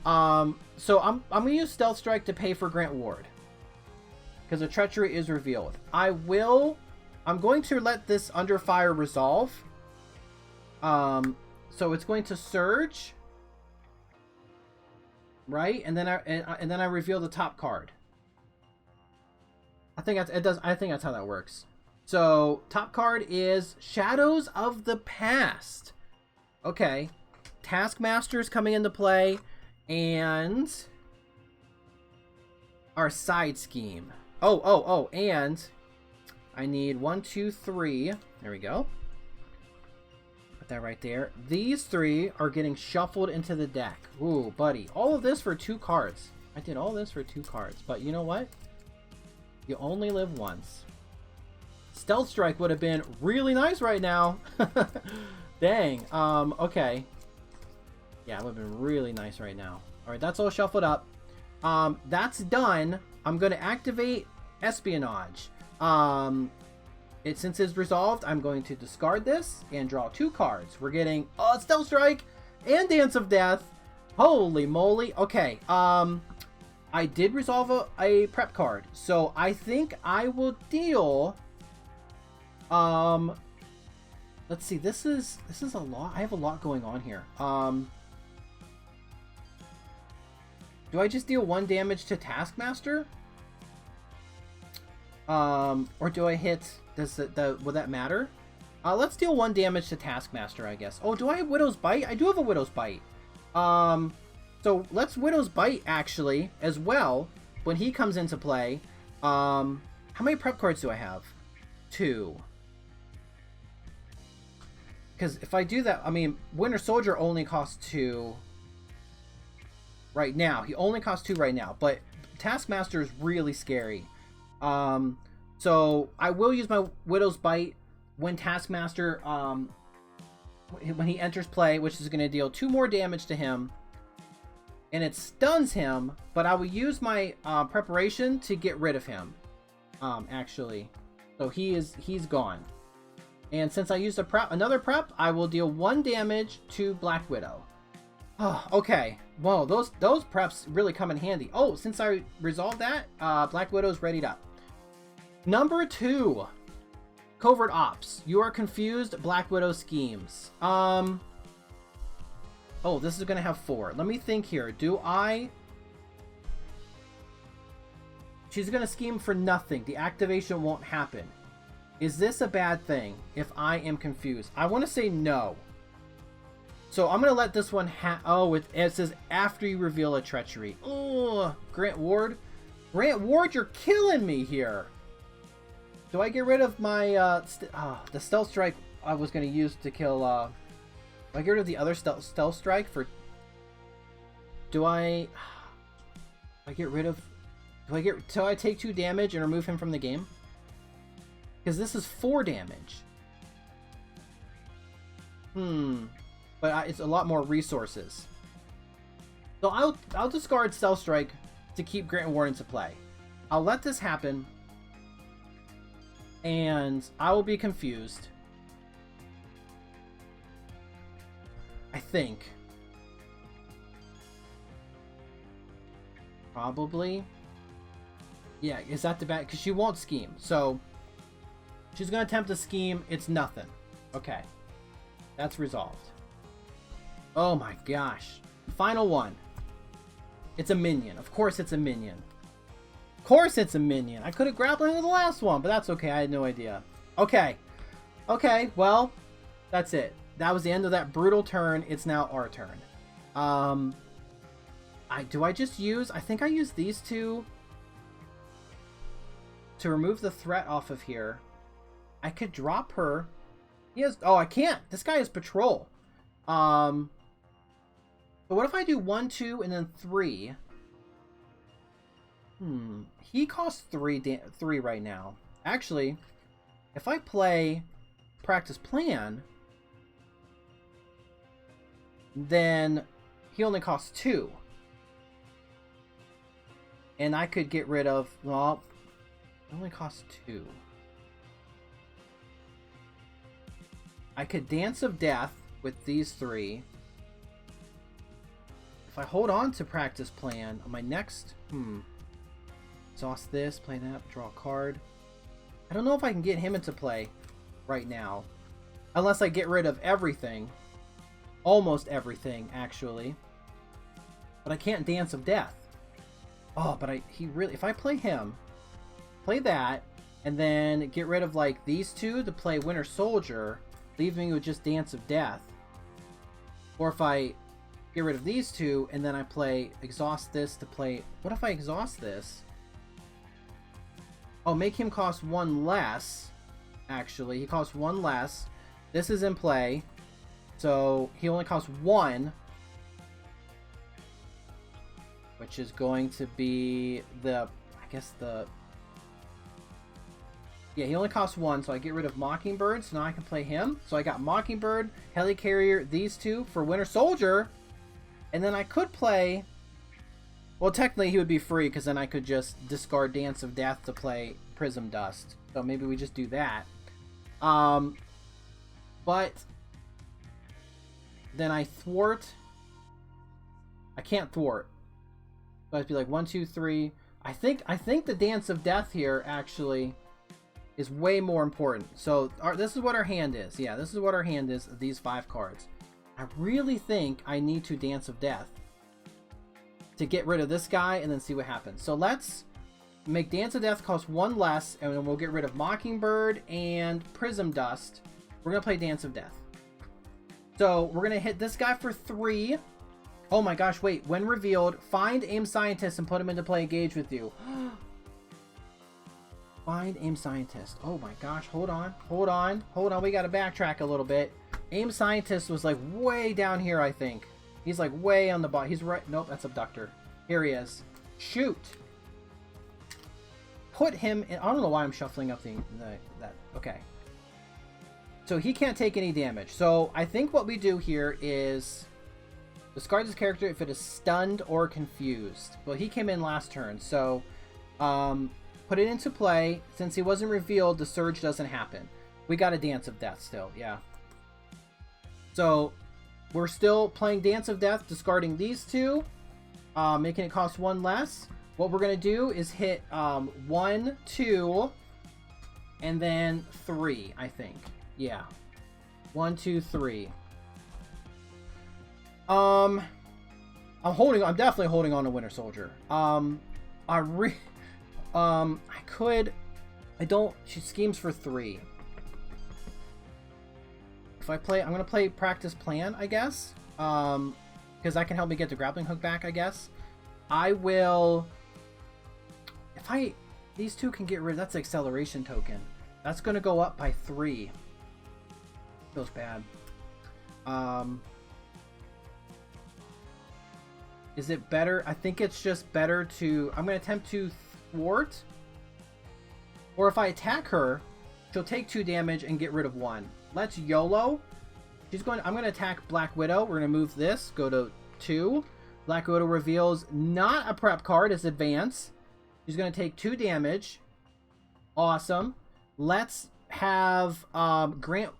So I'm going to use Stealth Strike to pay for Grant Ward. Because a treachery is revealed. I'm going to let this Under Fire resolve. So it's going to Surge. Right? And then I reveal the top card. I think that's how that works. So, top card is Shadows of the Past. Okay. Taskmaster's coming into play. And our side scheme. And I need 1, 2, 3. There we go. Put that right there. These 3 are getting shuffled into the deck. Ooh, buddy. All of this for 2 cards. I did all this for 2 cards. But you know what? You only live once. Stealth Strike would have been really nice right now. Dang. Okay. Yeah, it would have been really nice right now. Alright, that's all shuffled up. That's done. I'm going to activate Espionage. Since it's resolved, I'm going to discard this and draw 2 cards. We're getting Stealth Strike and Dance of Death. Holy moly. Okay, I did resolve a prep card. So I think I will deal... let's see, this is a lot. I have a lot going on here. Do I just deal 1 damage to Taskmaster? Or do I hit... Will that matter? Let's deal 1 damage to Taskmaster, I guess. Oh, do I have Widow's Bite? I do have a Widow's Bite. So let's Widow's Bite, actually, as well, when he comes into play. How many prep cards do I have? 2. Because if I do that, I mean, Winter Soldier only costs 2 right now. He only costs 2 right now, but Taskmaster is really scary. So I will use my Widow's Bite when Taskmaster, when he enters play, which is going to deal 2 more damage to him. And it stuns him, but I will use my preparation to get rid of him, actually. So he's gone. And since I used another prep, I will deal 1 damage to Black Widow. Oh, okay. Whoa, those preps really come in handy. Oh, since I resolved that, Black Widow's readied up. Number 2, Covert Ops. You are confused. Black Widow schemes. Oh, this is gonna have 4. Let me think here. She's gonna scheme for nothing. The activation won't happen. Is this a bad thing if I am confused? I want to say no. So I'm going to let this one it says after you reveal a treachery. Oh, Grant Ward. Grant Ward, you're killing me here. Do I get rid of my the stealth strike I was going to use to kill? Do I get rid of the other stealth strike for? Do I get rid of? Do I get? So I take 2 damage and remove him from the game? Because this is 4 damage. But it's a lot more resources. So I'll discard stealth strike to keep Grant Ward into play. I'll let this happen. And I will be confused. I think. Probably. Yeah, is that the bad? Because she won't scheme. So she's going to attempt to scheme. It's nothing. Okay. That's resolved. Oh my gosh. Final one. It's a minion. Of course it's a minion. Of course it's a minion. I could have grappled into the last one, but that's okay. I had no idea. Okay. Okay, well, that's it. That was the end of that brutal turn. It's now our turn. Do I just use... I think I use these 2 to remove the threat off of here. I could drop her. He has... Oh, I can't. This guy has patrol. But what if I do 1, 2, and then 3? He costs 3 right now. Actually, if I play practice plan, then he only costs 2. And I could get rid of... Well, it only costs 2. I could Dance of Death with these 3. If I hold on to practice plan on my next... Exhaust this, play that, draw a card. I don't know if I can get him into play right now. Unless I get rid of everything. Almost everything, actually. But I can't Dance of Death. Oh, but he really... If I play him, play that, and then get rid of, like, these 2 to play Winter Soldier, leaving me with just Dance of Death. Or if I get rid of these 2, and then I play Exhaust this to play... What if I exhaust this? Oh, make him cost 1 less. Actually, he costs 1 less. This is in play. So, he only costs 1. Which is going to be the... I guess the... Yeah, he only costs 1, so I get rid of Mockingbird, so now I can play him. So I got Mockingbird, Helicarrier, these 2 for Winter Soldier. And then I could play... Well, technically he would be free, because then I could just discard Dance of Death to play Prism Dust. So maybe we just do that. But then I thwart... I can't thwart. So I'd be like 1, 2, 3. I think the Dance of Death here, actually... is way more important. So this is what our hand is. Yeah, this is what our hand is, these 5 cards. I really think I need to Dance of Death to get rid of this guy and then see what happens. So let's make Dance of Death cost 1 less, and then we'll get rid of Mockingbird and Prism Dust. We're going to play Dance of Death. So we're going to hit this guy for 3. Oh my gosh, wait. When revealed, find Aim Scientist and put him into play engage with you. Find Aim Scientist. Oh my gosh, hold on. We gotta backtrack a little bit. Aim Scientist was like way down here, I think. He's like way on the bottom. He's right. Nope, that's Abductor. Here he is. Shoot. Put him in. I don't know why I'm shuffling up that. Okay. So he can't take any damage. So I think what we do here is discard this character if it is stunned or confused. Well, he came in last turn, so put it into play. Since he wasn't revealed, the surge doesn't happen. We got a Dance of Death still, yeah. So we're still playing Dance of Death, discarding these 2, making it cost 1 less. What we're going to do is hit 1, 2, and then 3, I think. Yeah. 1, 2, 3. I'm definitely holding on to Winter Soldier. She schemes for 3. If I play, I'm going to play Practice Plan, I guess. Because that can help me get the grappling hook back, I guess. I will... These 2 can get rid of... That's the acceleration token. That's going to go up by 3. Feels bad. Is it better? I think it's just better to... I'm going to attempt to thwart. Or if I attack her, she'll take 2 damage and get rid of 1. Let's YOLO. I'm going to attack Black Widow. We're going to move this. Go to 2. Black Widow reveals not a prep card. It's advance. She's going to take 2 damage. Awesome. Let's have Grant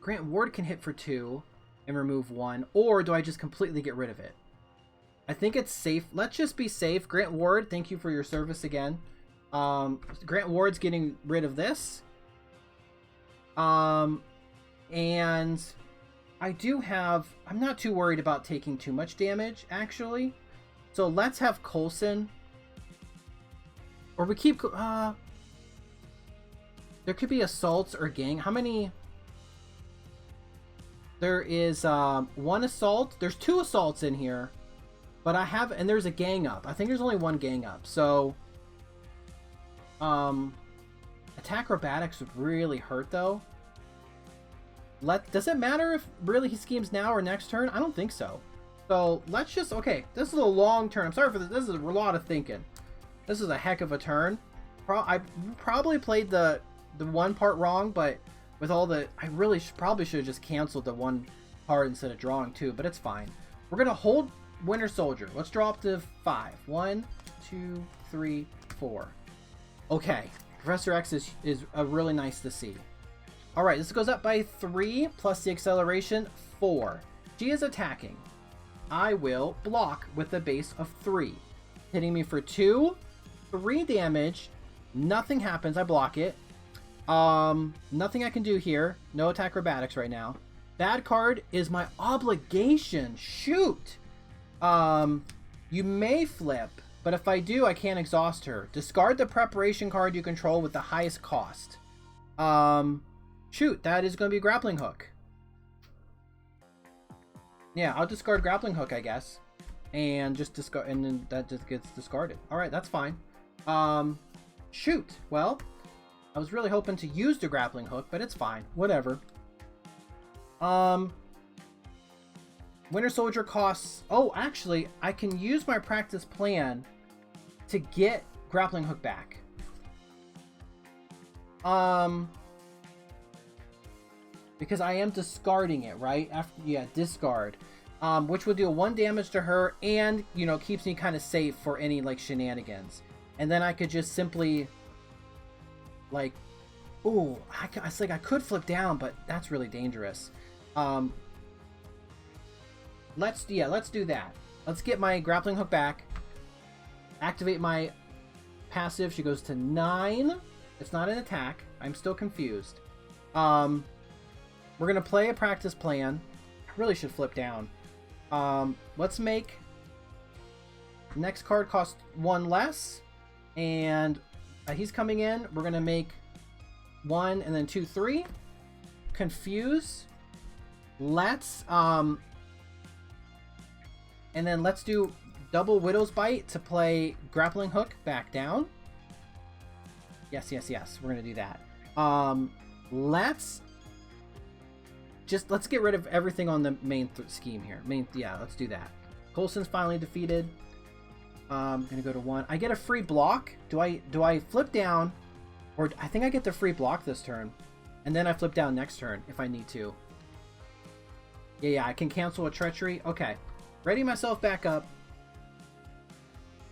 Ward can hit for 2 and remove 1. Or do I just completely get rid of it? I think it's safe. Let's just be safe. Grant Ward, thank you for your service again. Grant Ward's getting rid of this. And I do have... I'm not too worried about taking too much damage, actually. So let's have Coulson. Or we keep... there could be assaults or gang. How many... There is 1 assault. There's 2 assaults in here. But I have... And there's a gang up. I think there's only 1 gang up. So... Attack acrobatics would really hurt, though. Does it matter if really he schemes now or next turn? I don't think so. So let's just... Okay, this is a long turn. I'm sorry for this. This is a lot of thinking. This is a heck of a turn. I probably played the one part wrong, but with all the... I really probably should have just canceled the 1 card instead of drawing 2, but it's fine. We're going to hold Winter Soldier. Let's draw up to 5. 1, 2, 3, 4. Okay. Professor X is really nice to see. Alright, this goes up by 3, plus the acceleration, 4. She is attacking. I will block with a base of 3. Hitting me for 2, 3 damage. Nothing happens. I block it. Nothing I can do here. No attack acrobatics right now. Bad card is my obligation. Shoot! You may flip, but if I do, I can't exhaust her. Discard the preparation card you control with the highest cost. Shoot, that is going to be Grappling Hook. Yeah, I'll discard Grappling Hook, I guess. And just discard, and then that just gets discarded. Alright, that's fine. Shoot. Well, I was really hoping to use the Grappling Hook, but it's fine. Whatever. Winter Soldier costs... Oh, actually, I can use my practice plan to get Grappling Hook back. Because I am discarding it, right? Yeah, discard. Which would do 1 damage to her and, you know, keeps me kind of safe for any, like, shenanigans. And then I could just simply, like... Ooh, it's like I could flip down, but that's really dangerous. Let's do that. Let's get my Grappling Hook back. Activate my passive. She goes to 9. It's not an attack. I'm still confused. We're going to play a practice plan. I really should flip down. Let's make... Next card costs 1 less. And he's coming in. We're going to make 1 and then 2, 3. Confuse. Let's... And then let's do double Widow's Bite to play Grappling Hook back down. Yes. We're going to do that. Let's get rid of everything on the main scheme here. Let's do that. Coulson's finally defeated. I'm going to go to 1. I get a free block. Do I flip down? Or I think I get the free block this turn. And then I flip down next turn if I need to. Yeah, I can cancel a treachery. Okay. Ready myself back up.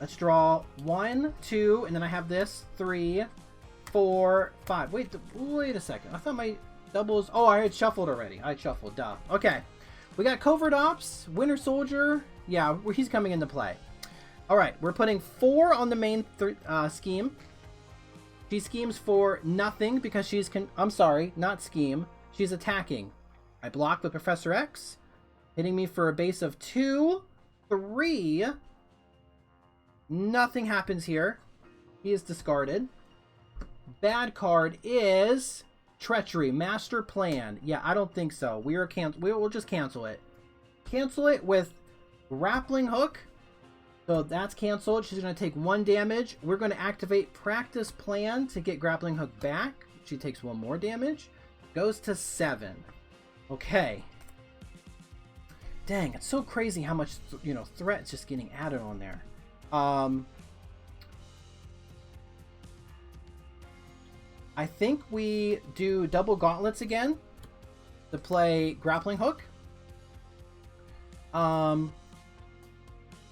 Let's draw 1, 2, and then I have this 3, 4, 5. Wait a second. I thought my doubles... Oh, I had shuffled already. I had shuffled. Duh. Okay. We got Covert Ops, Winter Soldier. Yeah, he's coming into play. All right. We're putting 4 on the main scheme. She schemes for nothing because she's... I'm sorry, not scheme. She's attacking. I block with Professor X. Hitting me for a base of 2, 3. Nothing happens here. He is discarded. Bad card is Treachery, Master Plan. Yeah, I don't think so. We'll just cancel it. Cancel it with Grappling Hook. So that's canceled. She's going to take 1 damage. We're going to activate Practice Plan to get Grappling Hook back. She takes 1 more damage. Goes to 7. Okay. Dang, it's so crazy how much, you know, threat's just getting added on there. I think we do double gauntlets again to play grappling hook.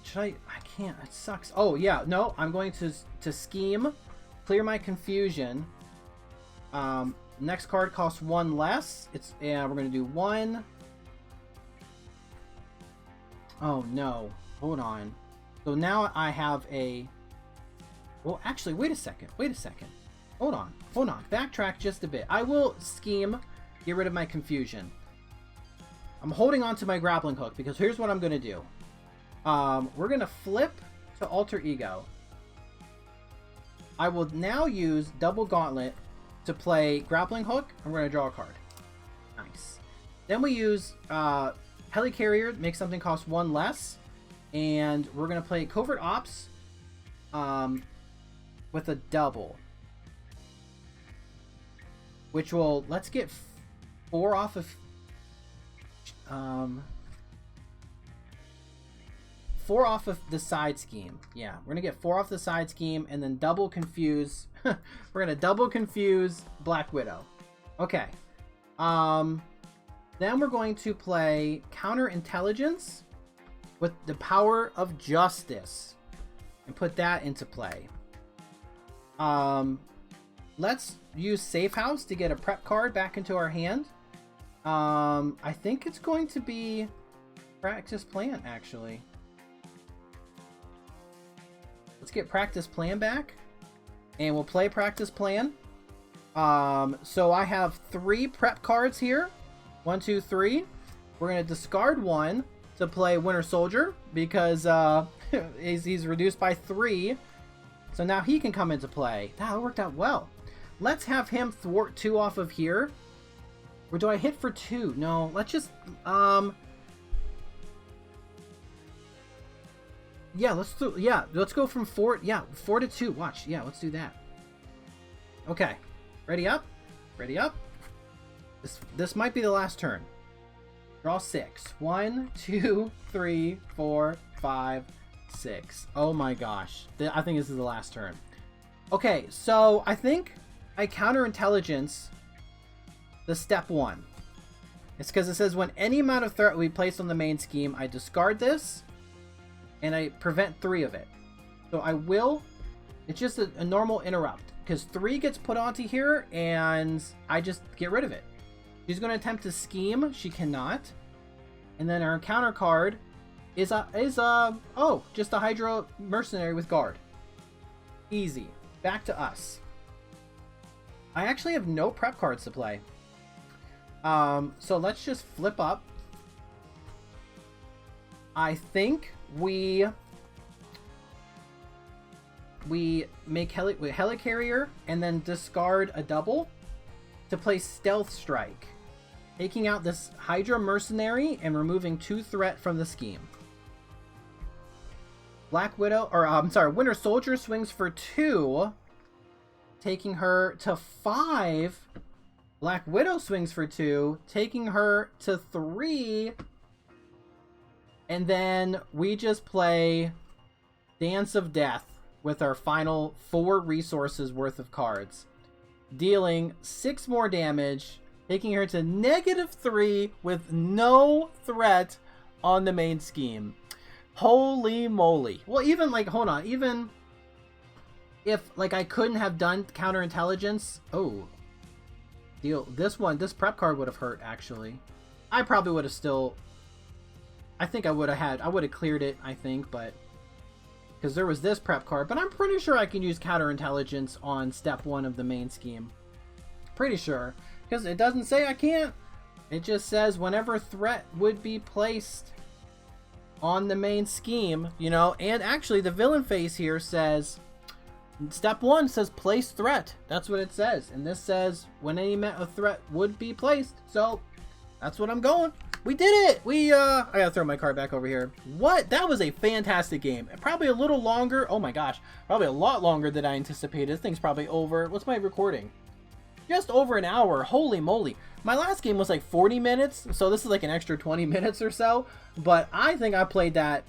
Should I can't, it sucks. Oh yeah, no, I'm going to scheme, clear my confusion. Next card costs 1 less. We're gonna do 1. Oh no, hold on. So now I have a, well actually, wait a second. Hold on, backtrack just a bit. I will scheme, get rid of my confusion. I'm holding on to my grappling hook because here's what I'm gonna do. We're gonna flip to alter ego. I will now use double gauntlet to play grappling hook, and we're gonna draw a card. Nice. Then we use helicarrier, make something cost 1 less, and we're gonna play covert ops with a double, which will, let's get 4 off of 4 off of the side scheme. Yeah, we're gonna get 4 off the side scheme and then double confuse. We're gonna double confuse Black Widow. Okay. Then we're going to play counterintelligence with the power of justice and put that into play. Let's use Safe House to get a prep card back into our hand. I think it's going to be Practice Plan, actually. Let's get Practice Plan back, and we'll play Practice Plan. So I have 3 prep cards here. 1, 2, 3. We're going to discard 1 to play Winter Soldier because he's reduced by 3. So now he can come into play. That worked out well. Let's have him thwart 2 off of here. Or do I hit for 2? No, let's just... Yeah, let's go from 4 to 2. Watch. Yeah, let's do that. Okay. Ready up? Ready up? This might be the last turn. Draw 6. 1, 2, 3, 4, 5, 6. Oh my gosh. I think this is the last turn. Okay, so I think I counterintelligence the step 1. It's because it says when any amount of threat we place on the main scheme, I discard this and I prevent 3 of it. So I will, it's just a normal interrupt because 3 gets put onto here and I just get rid of it. She's going to attempt to scheme. She cannot. And then our counter card is just a Hydra mercenary with guard. Easy. Back to us. I actually have no prep cards to play. So let's just flip up. I think we make helicarrier and then discard a double to play Stealth Strike, taking out this Hydra mercenary and removing 2 threat from the scheme. Black Widow, or I'm sorry, Winter Soldier swings for 2, taking her to 5. Black Widow swings for 2, taking her to 3. And then we just play Dance of Death with our final 4 resources worth of cards, dealing 6 more damage, taking her to -3 with no threat on the main scheme. Holy moly. Well, even like, hold on, even if like I couldn't have done counterintelligence, this prep card would have hurt actually. I probably would have still, I think I would have cleared it, I think, but because there was this prep card, but I'm pretty sure I can use counterintelligence on step 1 of the main scheme. Pretty sure, because it doesn't say I can't. It just says whenever threat would be placed on the main scheme, you know, and actually the villain face here says, step 1 says place threat. That's what it says. And this says when any threat would be placed. So that's what I'm going. We did it! I gotta throw my card back over here. What? That was a fantastic game. Probably a little longer. Oh my gosh. Probably a lot longer than I anticipated. This thing's probably over. What's my recording? just over an hour. Holy moly. My last game was like 40 minutes, so this is like an extra 20 minutes or so. But I think I played that.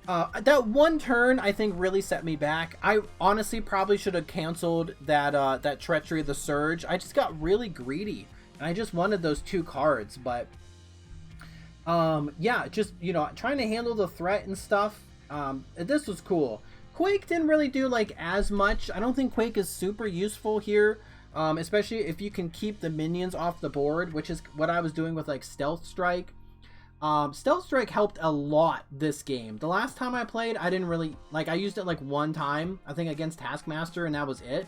That one turn, I think, really set me back. I honestly probably should have canceled that that Treachery of the Surge. I just got really greedy, and I just wanted those 2 cards. But yeah, just, you know, trying to handle the threat and stuff. This was cool. Quake didn't really do like as much. I don't think Quake is super useful here, especially if you can keep the minions off the board, which is what I was doing with like Stealth Strike. Stealth Strike helped a lot this game. The last time I played, I didn't really, like, I used it like one time, I think against Taskmaster, and that was it.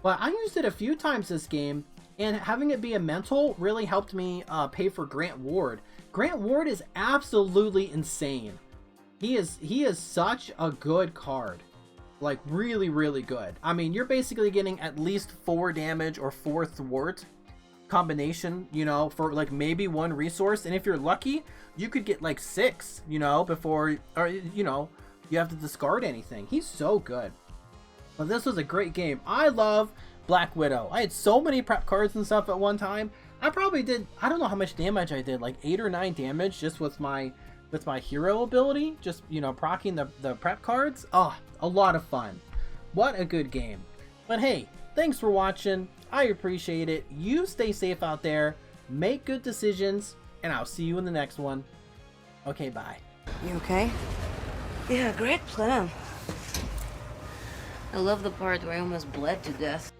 But I used it a few times this game, and having it be a mental really helped me pay for Grant Ward. Grant Ward is absolutely insane. He is such a good card. Like, really, really good. I mean, you're basically getting at least 4 damage or 4 thwart combination, you know, for like maybe 1 resource, and if you're lucky you could get like 6, you know, before, or you know, you have to discard anything. He's so good. But this was a great game. I love Black Widow. I had so many prep cards and stuff at one time. I probably did, I don't know how much damage I did, like 8 or 9 damage just with my hero ability, just, you know, proccing the prep cards. Oh, a lot of fun. What a good game. But hey, thanks for watching. I appreciate it. You stay safe out there, make good decisions, and I'll see you in the next one. Okay, bye. You okay? Yeah, great plan. I love the part where I almost bled to death.